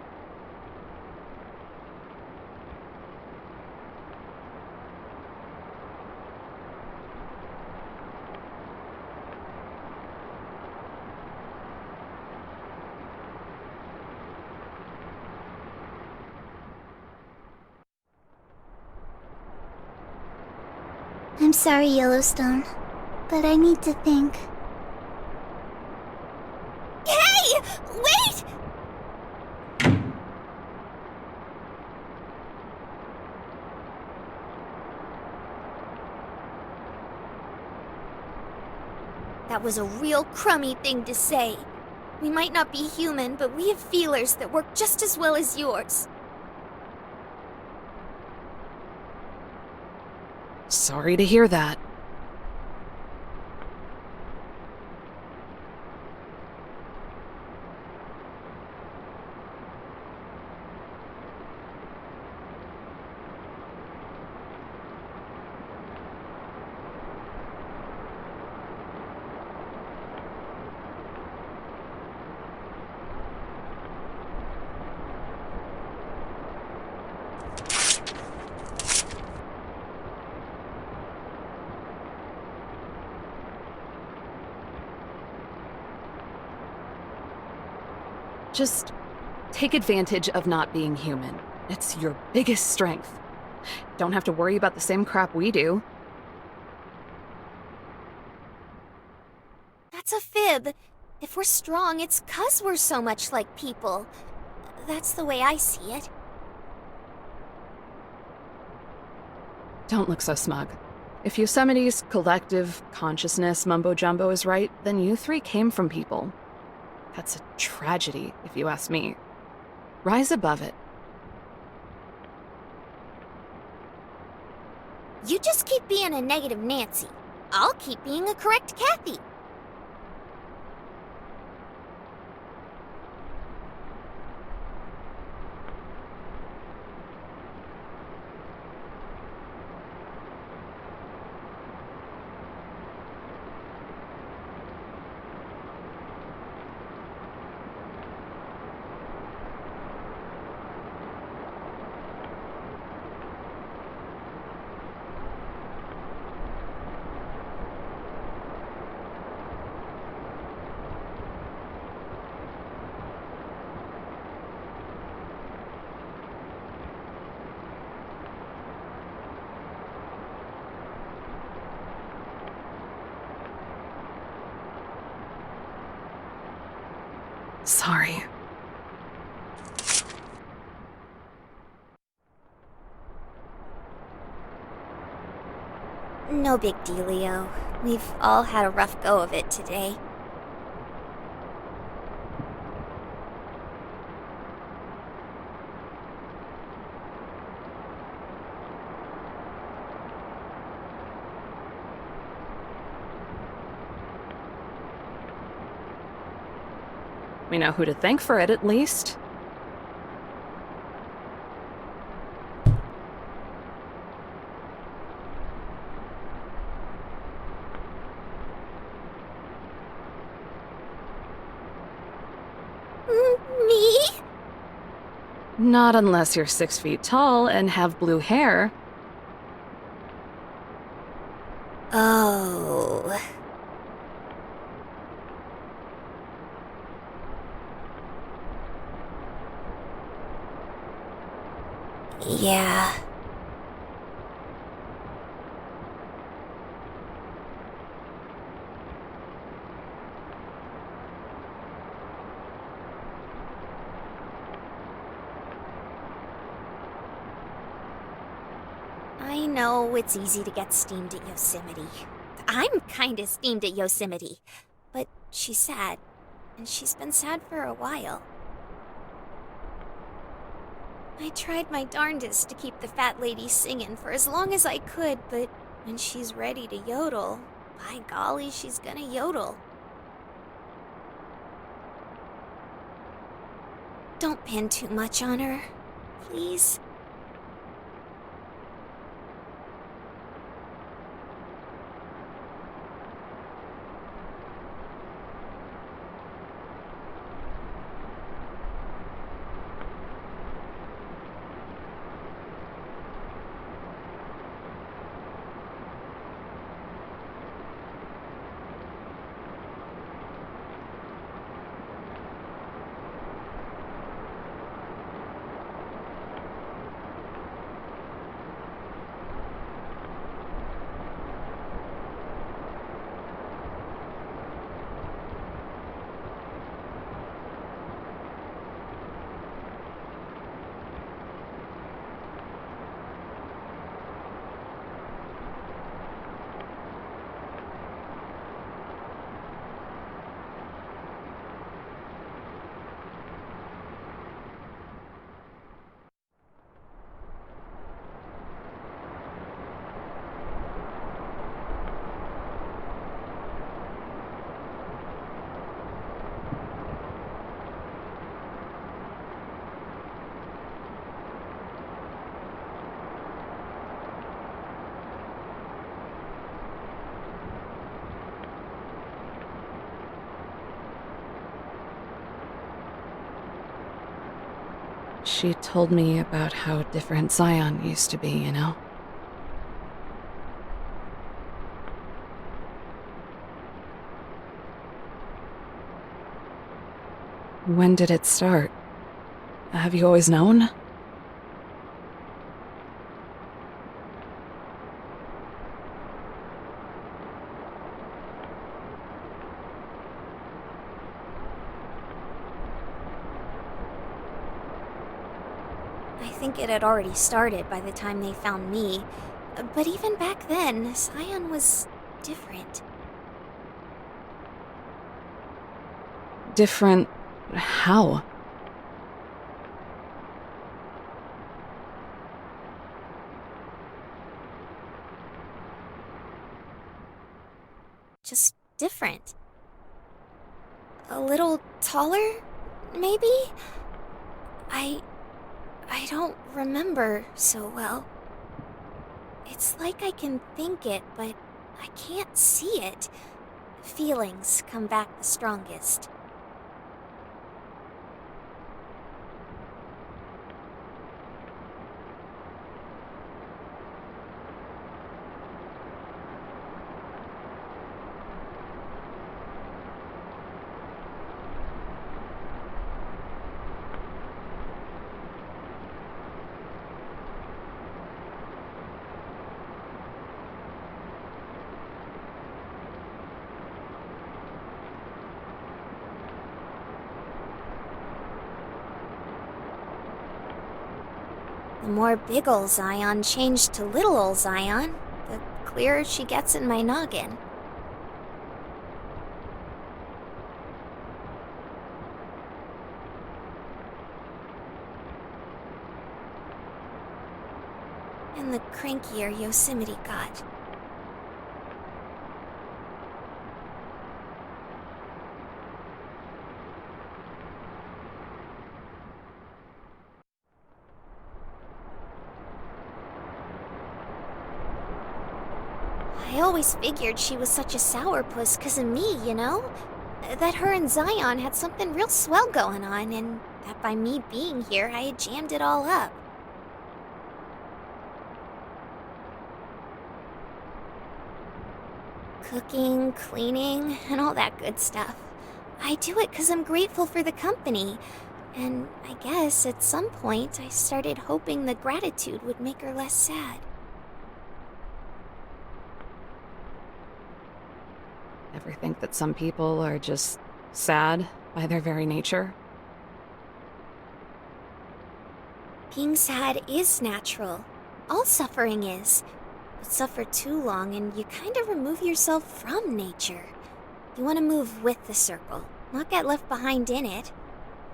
I'm sorry, Yellowstone, but I need to think. Hey! Wait! That was a real crummy thing to say. We might not be human, but we have feelers that work just as well as yours. Sorry to hear that. Just take advantage of not being human. It's your biggest strength. Don't have to worry about the same crap we do. That's a fib. If we're strong, it's 'cause we're so much like people. That's the way I see it. Don't look so smug. If Yosemite's collective consciousness mumbo-jumbo is right, then you three came from people. That's a tragedy, if you ask me. Rise above it. You just keep being a negative Nancy. I'll keep being a correct Kathy. Sorry. No big dealio. We've all had a rough go of it today. We know who to thank for it, at least. Me? Not unless you're 6 feet tall and have blue hair. Oh. Yeah. I know it's easy to get steamed at Yosemite. I'm kinda steamed at Yosemite, but she's sad, and she's been sad for a while. I tried my darndest to keep the fat lady singing for as long as I could, but when she's ready to yodel, by golly, she's gonna yodel. Don't pin too much on her, please. She told me about how different Zion used to be, you know? When did it start? Have you always known? I think it had already started by the time they found me. But even back then, Zion was different. Different... how? Just different. A little taller, maybe? I don't remember so well. It's like I can think it, but I can't see it. Feelings come back the strongest. The more big ol' Zion changed to little ol' Zion, the clearer she gets in my noggin. And the crankier Yosemite got. I always figured she was such a sourpuss 'cause of me, you know? That her and Zion had something real swell going on, and that by me being here, I had jammed it all up. Cooking, cleaning, and all that good stuff. I do it 'cause I'm grateful for the company, and I guess at some point I started hoping the gratitude would make her less sad. Ever think that some people are just sad by their very nature? Being sad is natural. All suffering is. but suffer too long and you kind of remove yourself from nature. You want to move with the circle, not get left behind in it.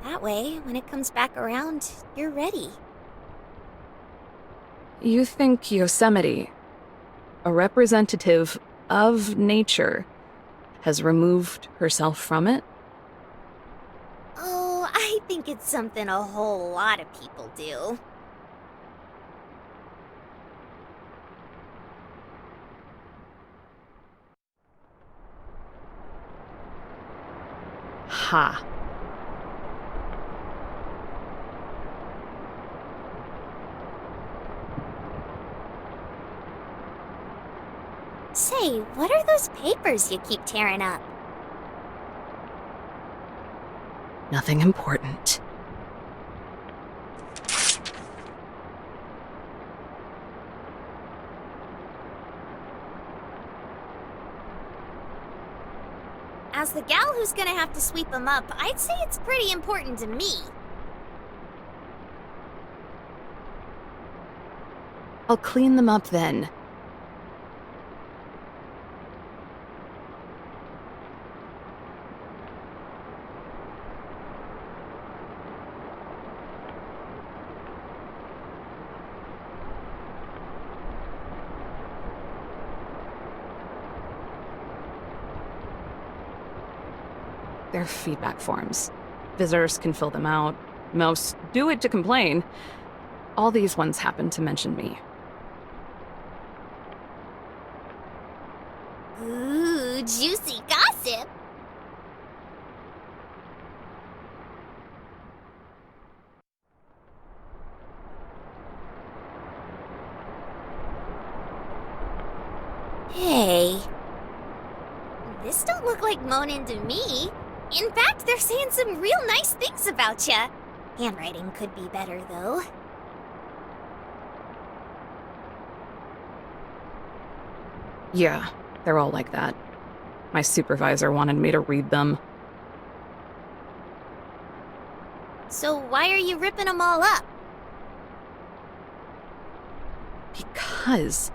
That way, when it comes back around, you're ready. You think Yosemite, a representative of nature, has removed herself from it? Oh, I think it's something a whole lot of people do. Ha. Say, what are those papers you keep tearing up? Nothing important. As the gal who's gonna have to sweep them up, I'd say it's pretty important to me. I'll clean them up then. They're feedback forms. Visitors can fill them out. Most do it to complain. All these ones happen to mention me. Ooh, juicy gossip. Hey. This don't look like moaning to me. In fact, they're saying some real nice things about ya. Handwriting could be better, though. Yeah, they're all like that. My supervisor wanted me to read them. So why are you ripping them all up? Because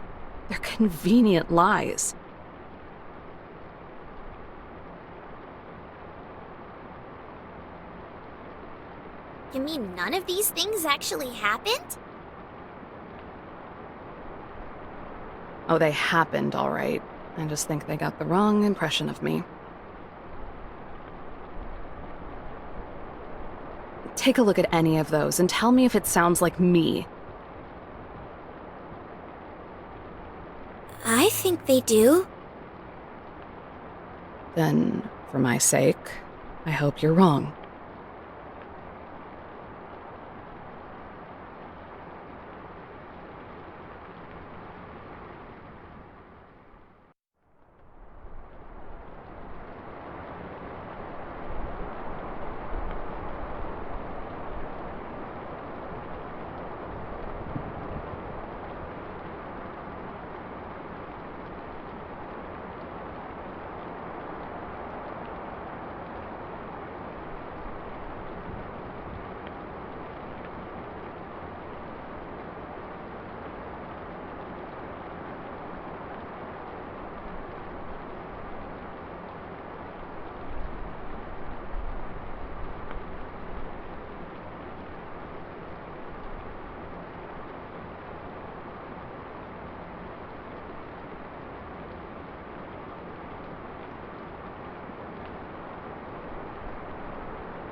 they're convenient lies. You mean none of these things actually happened? Oh, they happened, all right. I just think they got the wrong impression of me. Take a look at any of those and tell me if it sounds like me. I think they do. Then, for my sake, I hope you're wrong.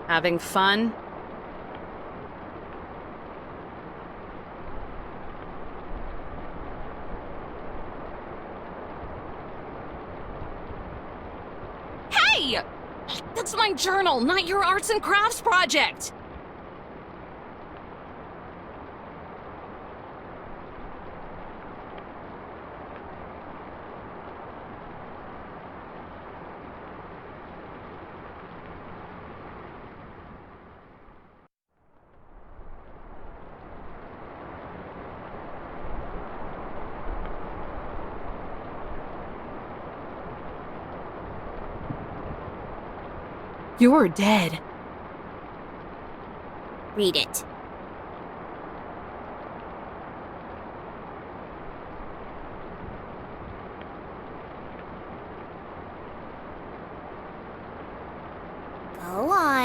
Having fun? Hey! That's my journal, not your arts and crafts project! You're dead. Read it.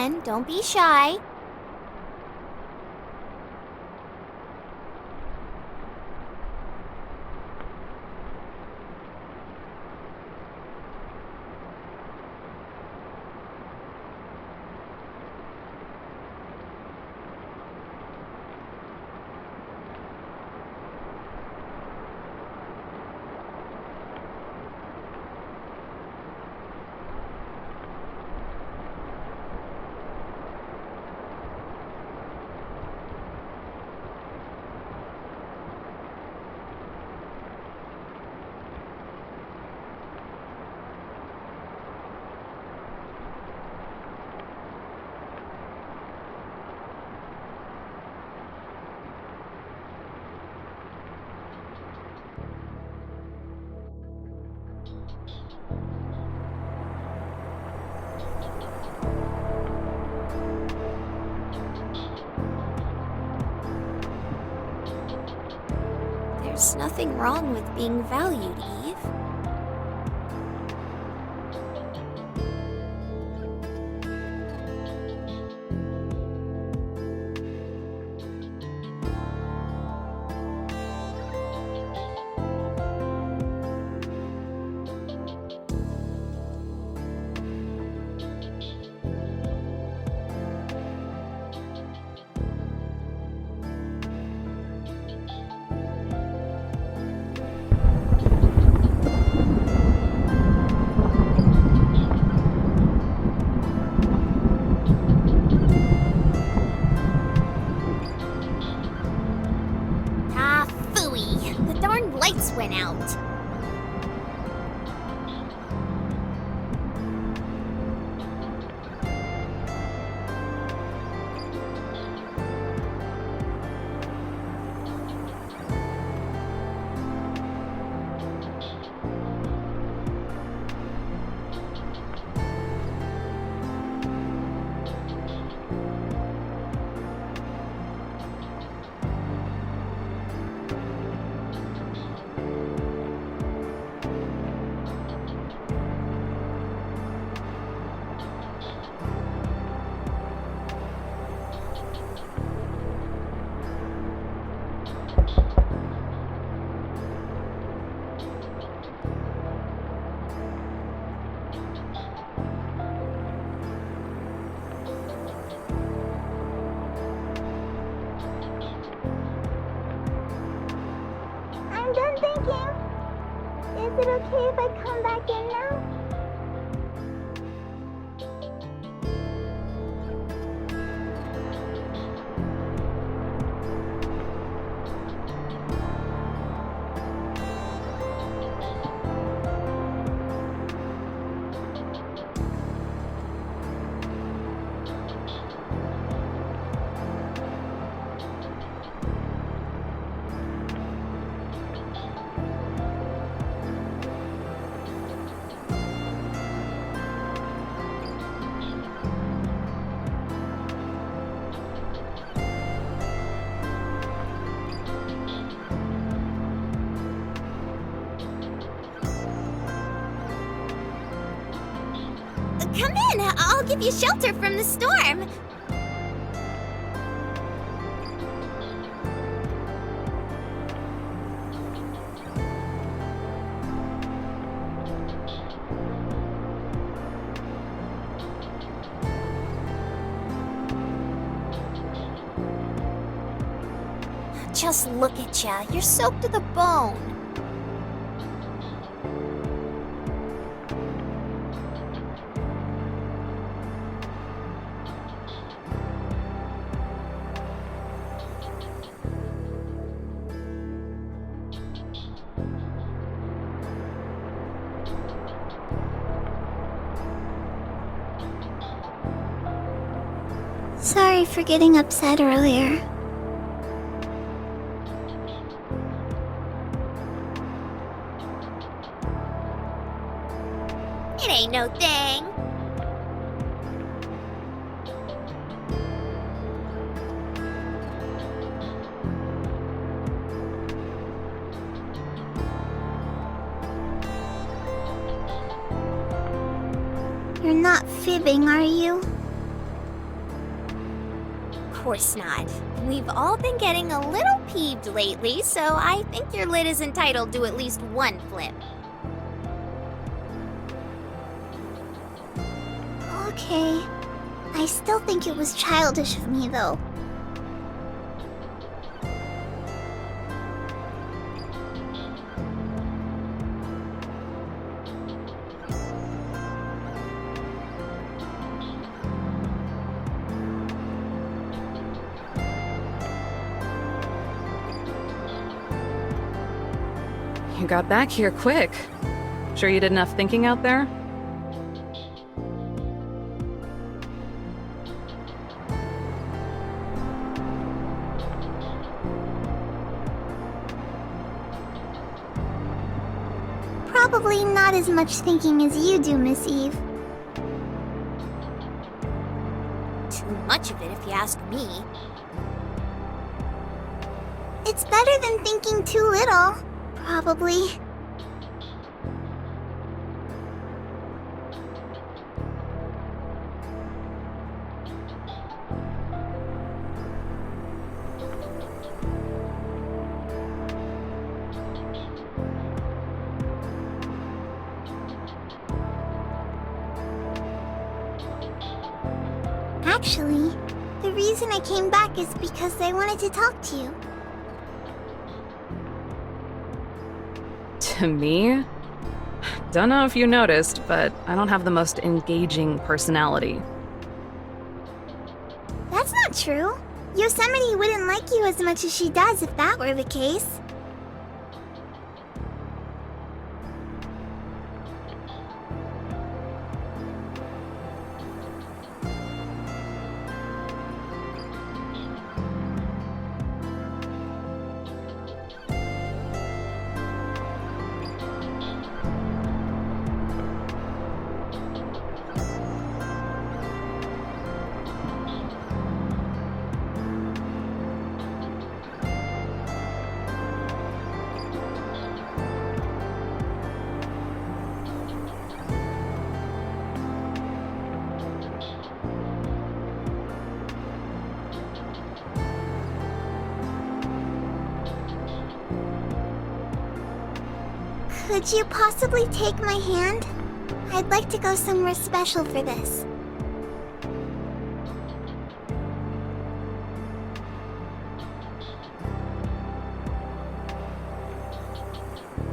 again. Don't be shy. There's nothing wrong with being valued, Eve. Ah, phooey. The darn lights went out. I'm done thinking. Is it okay if I come back in now? Come in, I'll give you shelter from the storm. Just look at ya, you're soaked to the bone. Sorry for getting upset earlier. It ain't no thing. You're not fibbing, are you? course not. We've all been getting a little peeved lately, so I think your lid is entitled to at least one flip. Okay. I still think it was childish of me, though. You got back here quick. Sure you did enough thinking out there? Probably not as much thinking as you do, Miss Eve. Too much of it, if you ask me. It's better than thinking too little, probably. Actually, the reason I came back is because I wanted to talk to you. To me? Don't know if you noticed, but I don't have the most engaging personality. That's not true. Yosemite wouldn't like you as much as she does if that were the case. Could you possibly take my hand? I'd like to go somewhere special for this.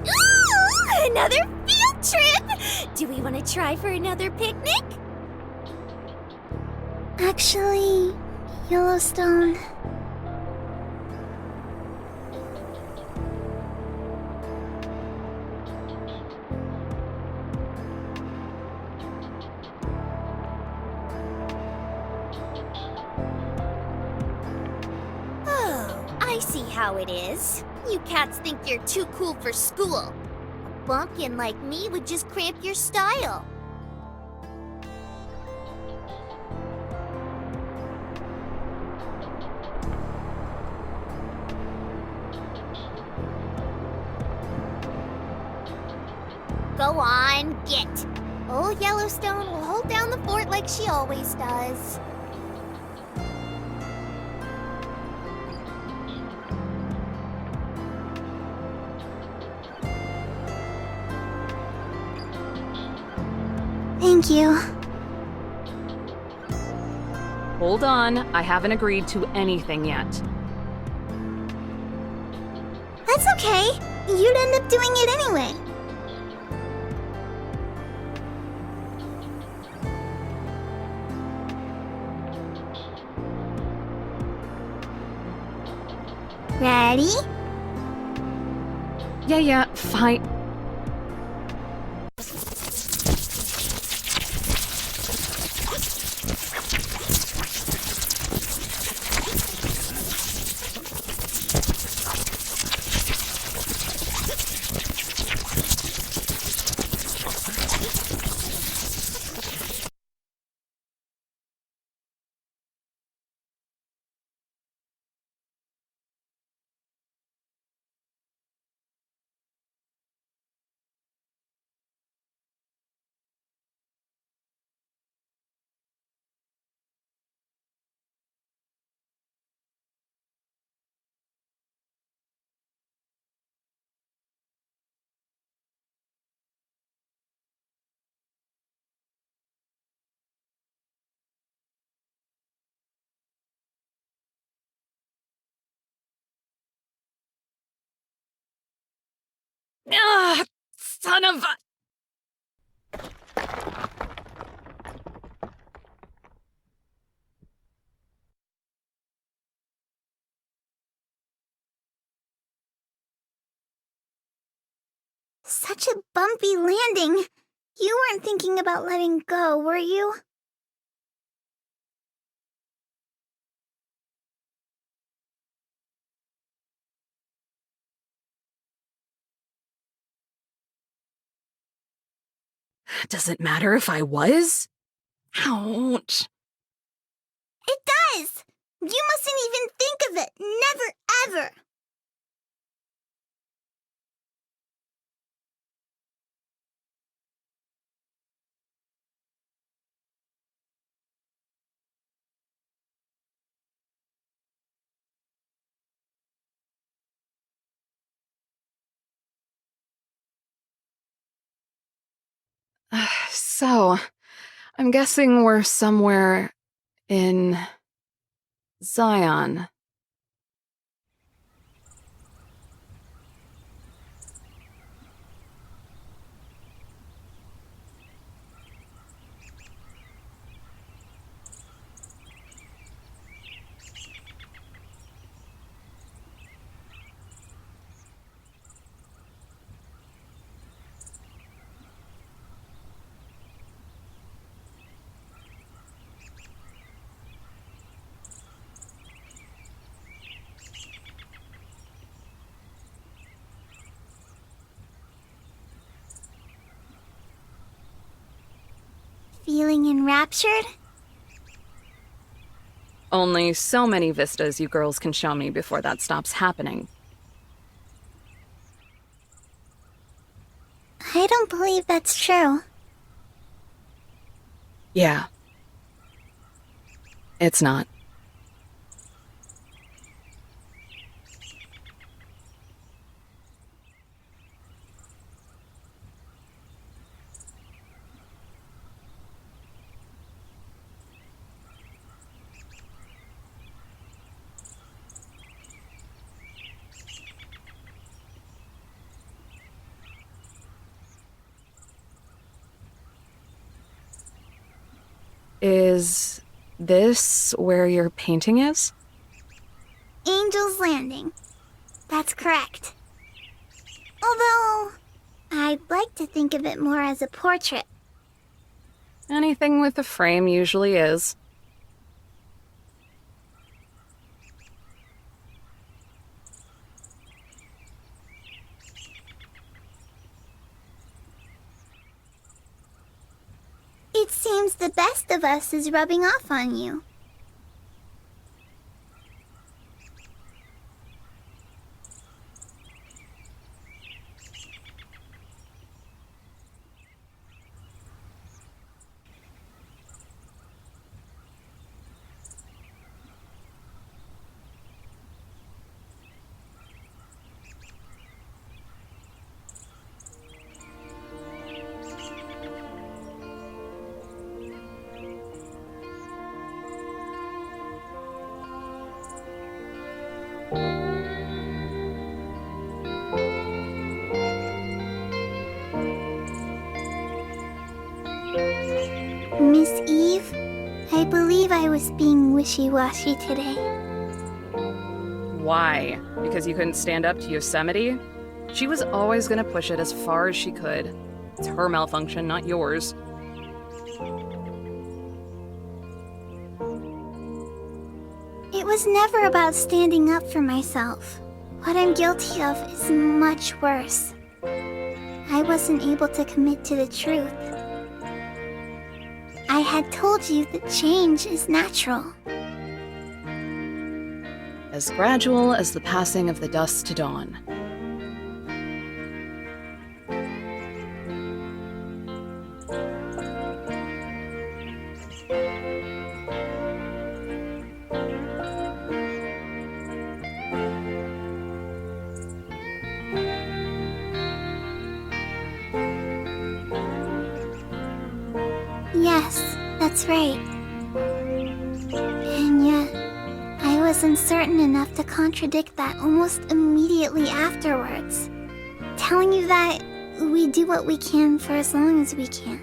Ooh, another field trip! Do we want to try for another picnic? Actually, Yellowstone. I see how it is. You cats think you're too cool for school. A bumpkin like me would just cramp your style. Go on, get. Old Yellowstone will hold down the fort like she always does. Thank you. Hold on, I haven't agreed to anything yet. That's okay. You'd end up doing it anyway. Ready? Yeah, fine. Son of a... Such a bumpy landing. You weren't thinking about letting go, were you? Does it matter if I was? Ouch. It does! You mustn't even think of it. Never, ever. So, I'm guessing we're somewhere in Zion. Feeling enraptured? Only so many vistas you girls can show me before that stops happening. I don't believe that's true. Yeah. It's not. Is this where your painting is? Angel's Landing. That's correct. Although, I'd like to think of it more as a portrait. Anything with a frame usually is. It seems the best of us is rubbing off on you. Miss Eve, I believe I was being wishy-washy today. Why? Because you couldn't stand up to Yosemite? She was always gonna push it as far as she could. It's her malfunction, not yours. It was never about standing up for myself. What I'm guilty of is much worse. I wasn't able to commit to the truth. I had told you that change is natural. As gradual as the passing of the dusk to dawn. Yes, that's right. And yet, I was uncertain enough to contradict that almost immediately afterwards. Telling you that, we do what we can for as long as we can.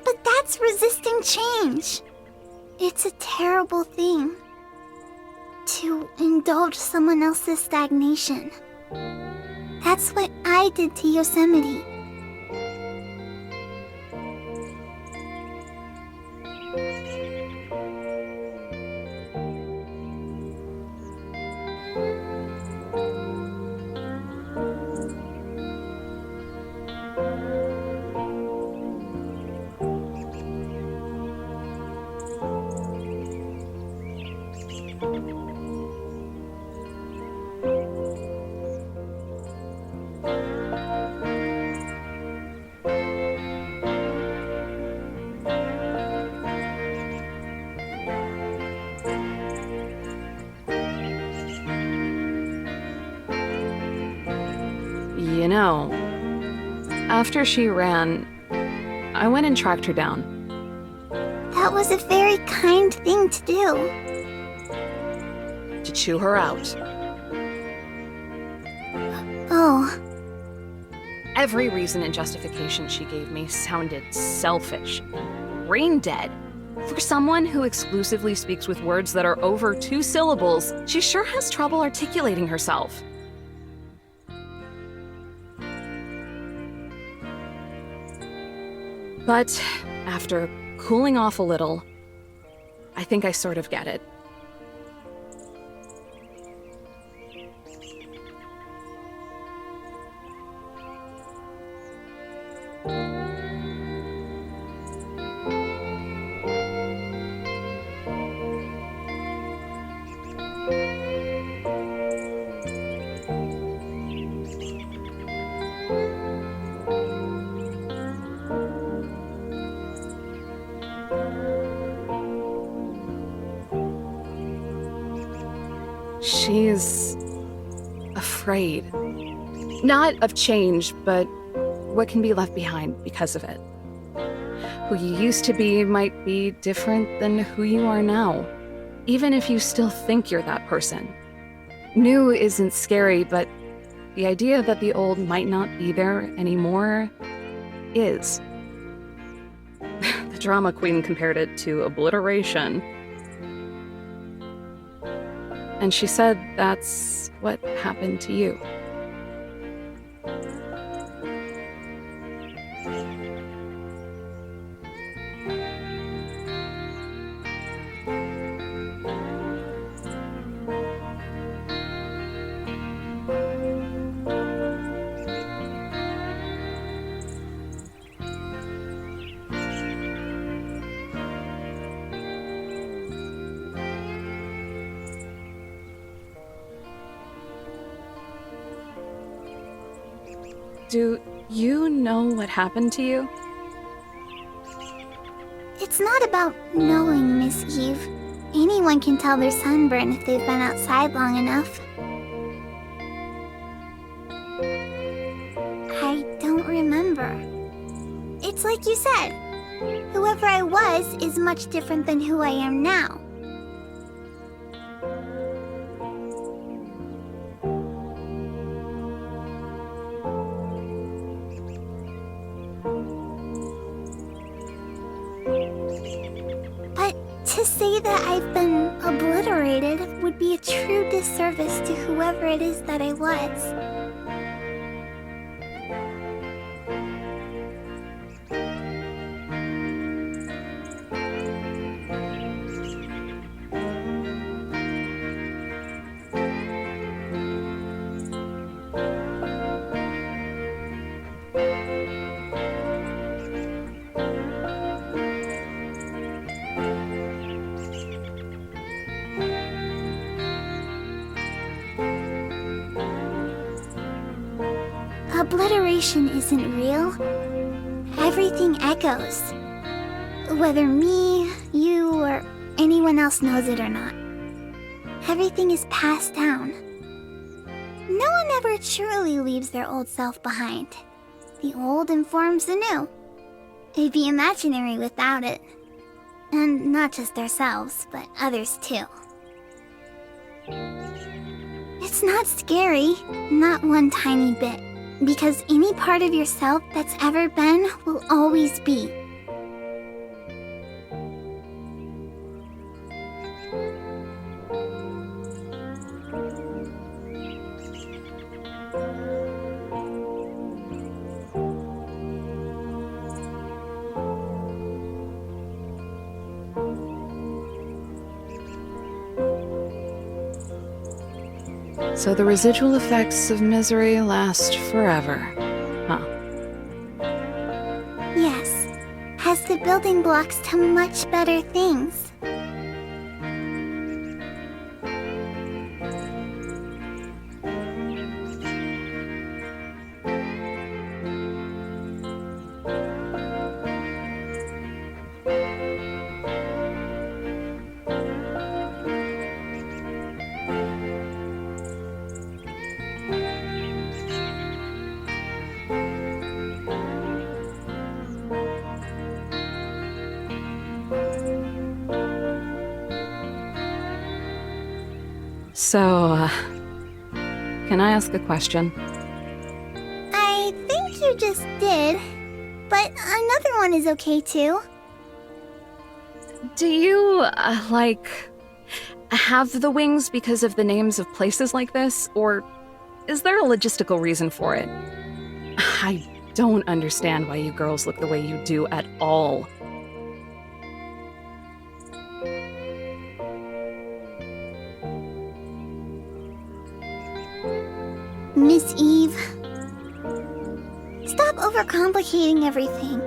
But that's resisting change. It's a terrible thing to indulge someone else's stagnation. That's what I did to Yosemite. You know, after she ran, I went and tracked her down. That was a very kind thing to do. To chew her out. Oh, Every reason and justification she gave me sounded selfish. Brain dead. For someone who exclusively speaks with words that are over 2 syllables, she sure has trouble articulating herself. But after cooling off a little, I think I sort of get it. She's afraid. Not of change, but what can be left behind because of it. Who you used to be might be different than who you are now, even if you still think you're that person. New isn't scary, but the idea that the old might not be there anymore is. The drama queen compared it to obliteration. And she said that's what happened to you. Do you know what happened to you? it's not about knowing, Miss Eve. Anyone can tell they're sunburned if they've been outside long enough. I don't remember. It's like you said. Whoever I was is much different than who I am now. But to say that I've been obliterated would be a true disservice to whoever it is that I was. Obliteration isn't real. Everything echoes. Whether me, you, or anyone else knows it or not. Everything is passed down. No one ever truly leaves their old self behind. The old informs the new. It'd be imaginary without it. And not just ourselves, but others too. It's not scary, not one tiny bit, because any part of yourself that's ever been will always be. So the residual effects of misery last forever, huh? Yes, has the building blocks to much better things. So, can I ask a question? I think you just did, but another one is okay too. Do you, have the wings because of the names of places like this? Or is there a logistical reason for it? I don't understand why you girls look the way you do at all. Miss Eve, stop overcomplicating everything.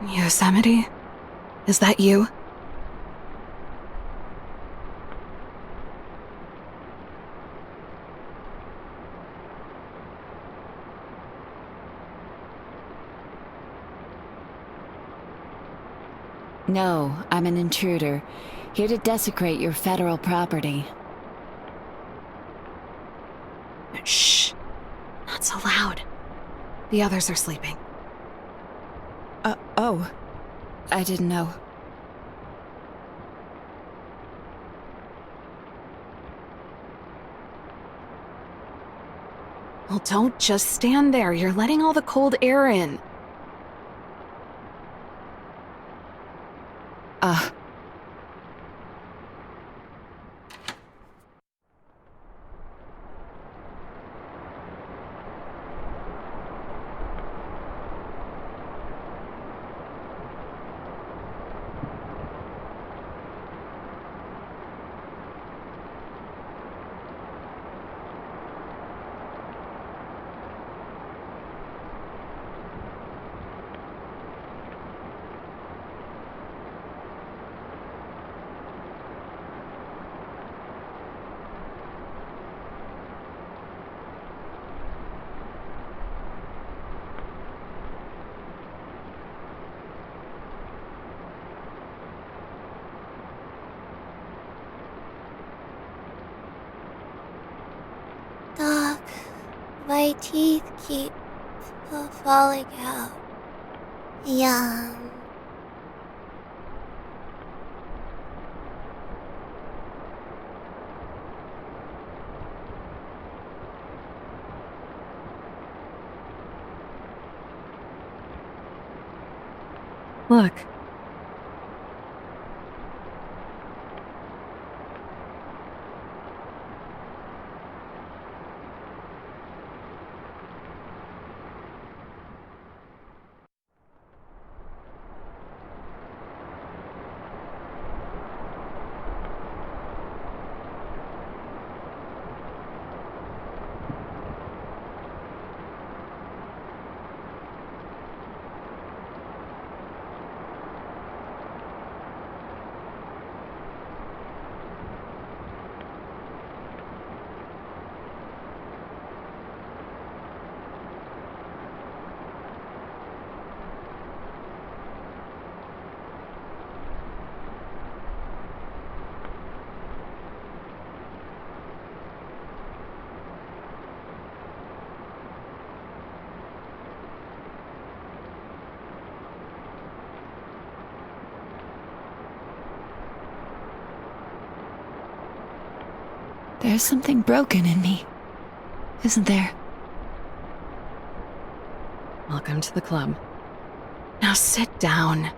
Yosemite? Is that you? No, I'm an intruder, here to desecrate your federal property. Shh. Not so loud. The others are sleeping. Oh. I didn't know. Well, don't just stand there. You're letting all the cold air in. Ah. Doc, my teeth keep falling out. Yum. Look. There's something broken in me, isn't there? Welcome to the club. Now sit down.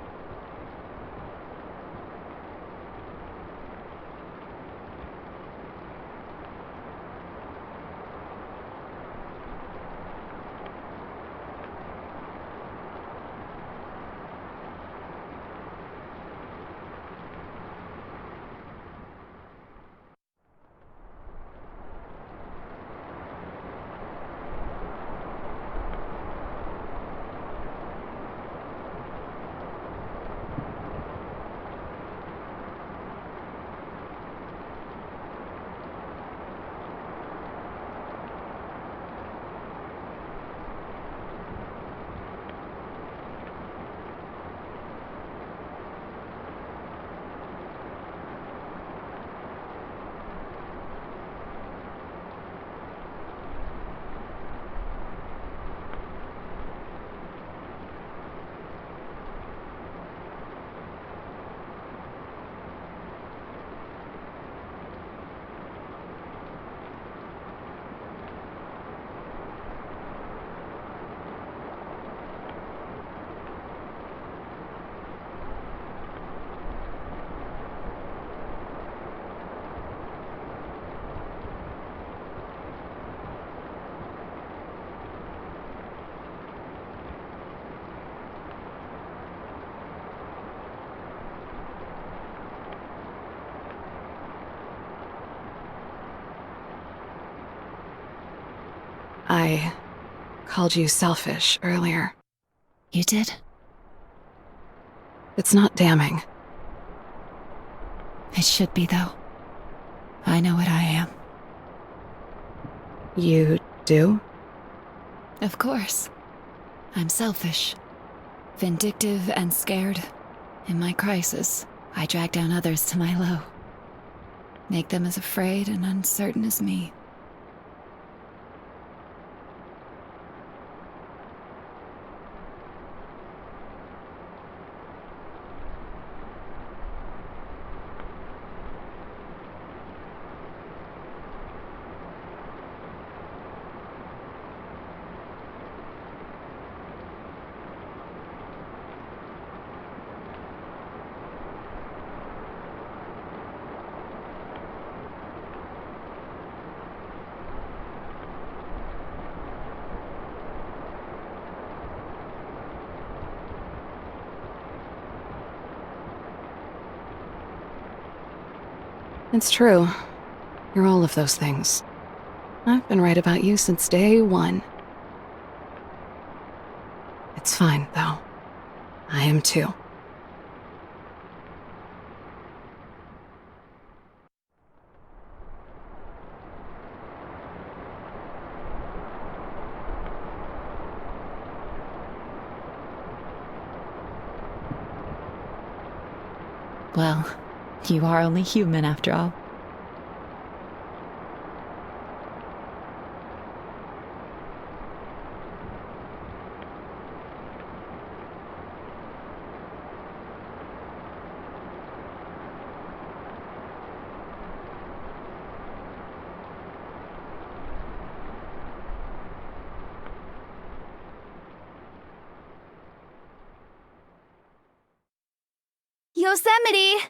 I called you selfish earlier. You did? It's not damning. It should be, though. I know what I am. You do? Of course. I'm selfish, vindictive, and scared. In my crisis, I drag down others to my low. Make them as afraid and uncertain as me. It's true. You're all of those things. I've been right about you since day one. It's fine, though. I am too. Well, you are only human after all. Yosemite!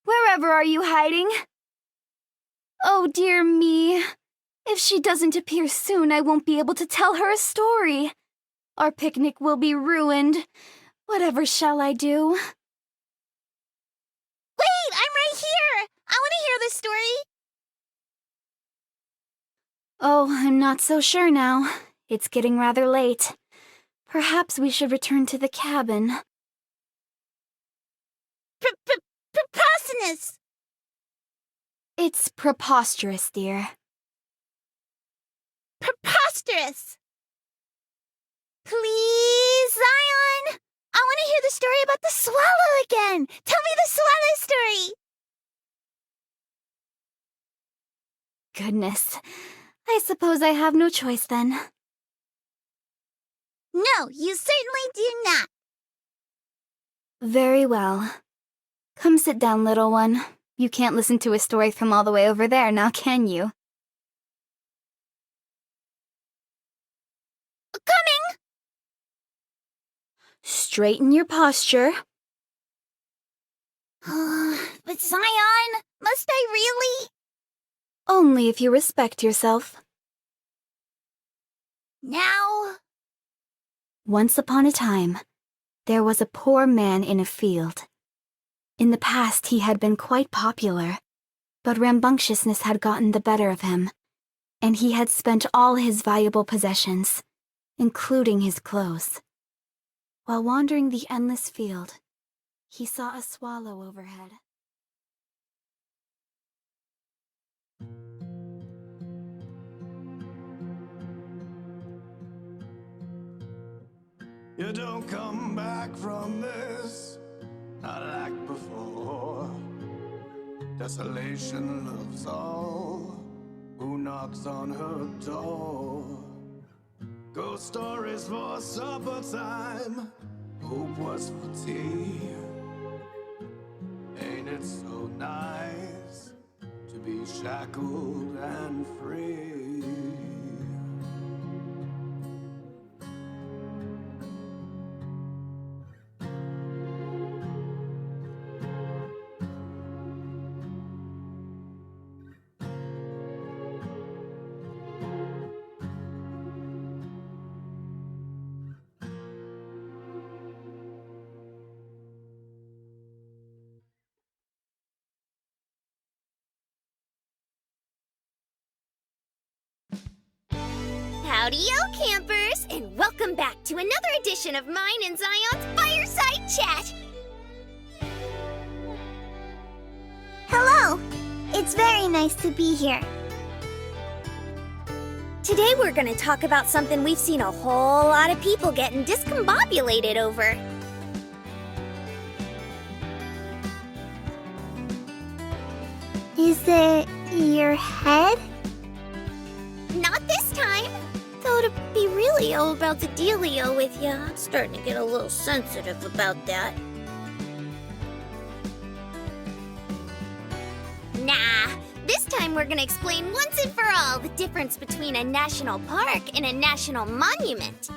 Wherever are you hiding? Oh dear me. If she doesn't appear soon, I won't be able to tell her a story. Our picnic will be ruined. Whatever shall I do? Wait, I'm right here! I want to hear this story! Oh, I'm not so sure now. It's getting rather late. Perhaps we should return to the cabin. Preposterous! It's preposterous, dear. Preposterous! Please, Zion! I want to hear the story about the swallow again! Tell me the swallow story! Goodness. I suppose I have no choice then. No, you certainly do not. Very well. Come sit down, little one. You can't listen to a story from all the way over there, now can you? Coming! Straighten your posture. But Zion, must I really? Only if you respect yourself. Now? Once upon a time, there was a poor man in a field. In the past, he had been quite popular, but rambunctiousness had gotten the better of him, and he had spent all his valuable possessions, including his clothes. While wandering the endless field, he saw a swallow overhead. You don't come back from this, not like before. Desolation loves all who knocks on her door. Ghost stories for supper time, hope was for tea. Ain't it so nice to be shackled and free? Howdy-yo, campers, and welcome back to another edition of mine and Zion's Fireside Chat. It's very nice to be here. Today we're gonna talk about something we've seen a whole lot of people getting discombobulated over. Is it your head? Not this time! Though to be really all about the dealio with you, I'm starting to get a little sensitive about that. Nah, this time we're gonna explain once and for all the difference between a national park and a national monument.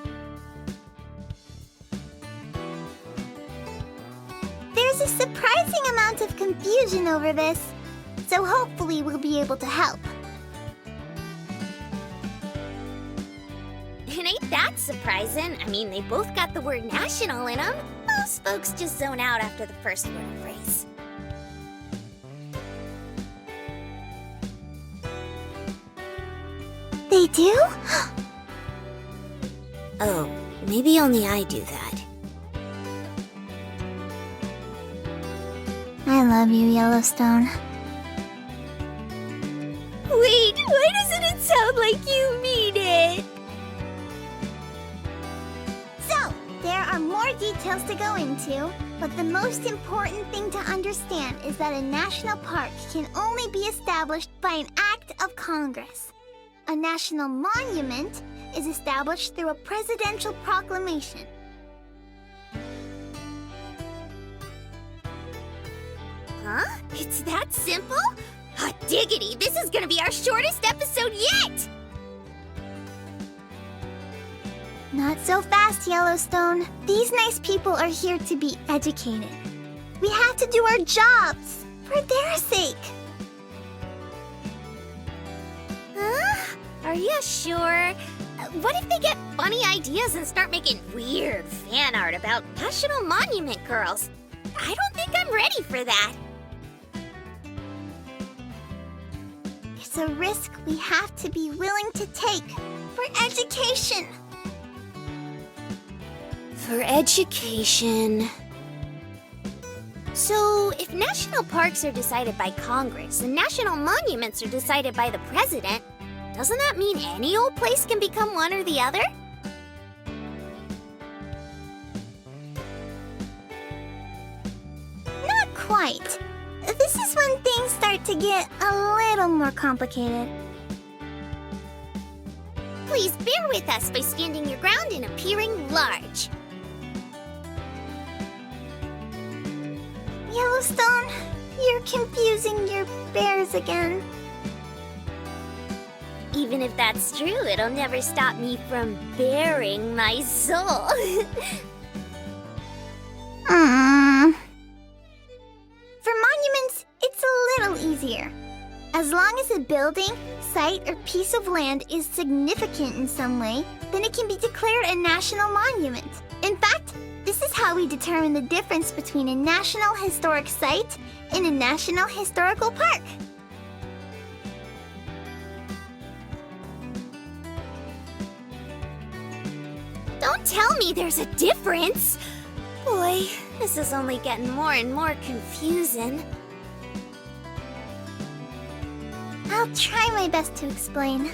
There's a surprising amount of confusion over this, so hopefully we'll be able to help. It ain't that surprising. I mean, they both got the word national in them. Most folks just zone out after the first word or phrase. They do? Oh, maybe only I do that. I love you, Yellowstone. Wait, why doesn't it sound like you mean it? So, there are more details to go into, but the most important thing to understand is that a national park can only be established by an act of Congress. A national monument is established through a presidential proclamation. Huh? It's that simple? Hot diggity, this is gonna be our shortest episode yet! Not so fast, Yellowstone. These nice people are here to be educated. We have to do our jobs for their sake. Huh? Are you sure? What if they get funny ideas and start making weird fan art about national monument girls? I don't think I'm ready for that. It's a risk we have to be willing to take for education. For education. So, if national parks are decided by Congress and national monuments are decided by the president, doesn't that mean any old place can become one or the other? Not quite. This is when things start to get a little more complicated. Please bear with us by standing your ground and appearing large. Yellowstone, you're confusing your bears again. Even if that's true, it'll never stop me from bearing my soul. For monuments, it's a little easier. As long as a building, site, or piece of land is significant in some way, then it can be declared a national monument. In fact, this is how we determine the difference between a national historic site and a national historical park. Don't tell me there's a difference! Boy, this is only getting more and more confusing. I'll try my best to explain.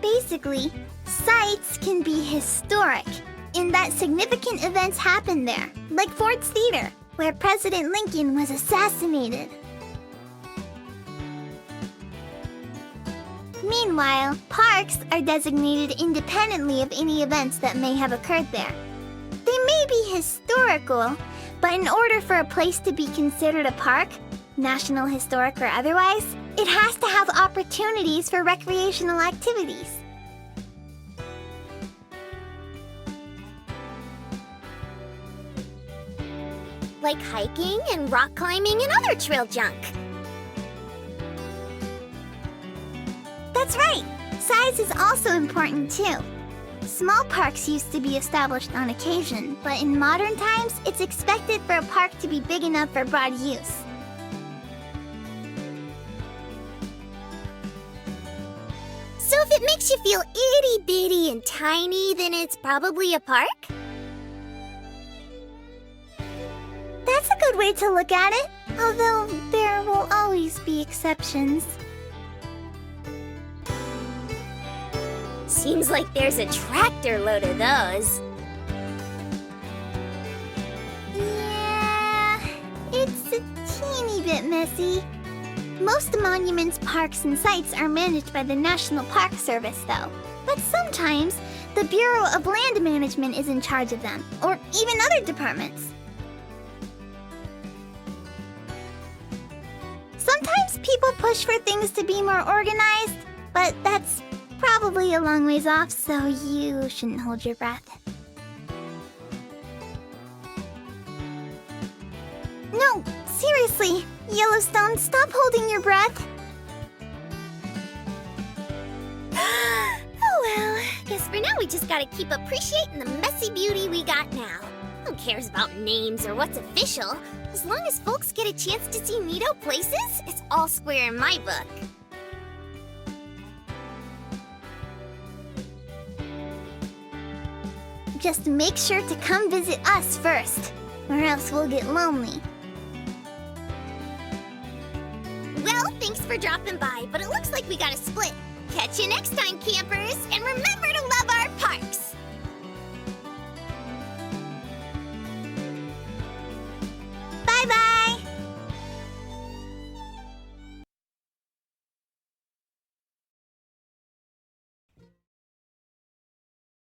Basically, sites can be historic in that significant events happened there, like Ford's Theater, where President Lincoln was assassinated. Meanwhile, parks are designated independently of any events that may have occurred there. They may be historical, but in order for a place to be considered a park, national historic or otherwise, it has to have opportunities for recreational activities. Like hiking and rock climbing and other trail junk. That's right! Size is also important too. Small parks used to be established on occasion, but in modern times, it's expected for a park to be big enough for broad use. So if it makes you feel itty bitty and tiny, then it's probably a park? That's That's a good way to look at it. Although there will always be exceptions. Seems like there's a tractor load of those. Yeah, it's a teeny bit messy. Most monuments, parks, and sites are managed by the National Park Service, though. But sometimes, the Bureau of Land Management is in charge of them, or even other departments. Sometimes people push for things to be more organized, but that's probably a long ways off, so you shouldn't hold your breath. No, seriously, Yellowstone, stop holding your breath. Oh well, guess for now we just gotta keep appreciating the messy beauty we got now. Who cares about names or what's official? As long as folks get a chance to see neato places, it's all square in my book. Just make sure to come visit us first, or else we'll get lonely. Well, thanks for dropping by, but it looks like we gotta split. Catch you next time, campers, and remember,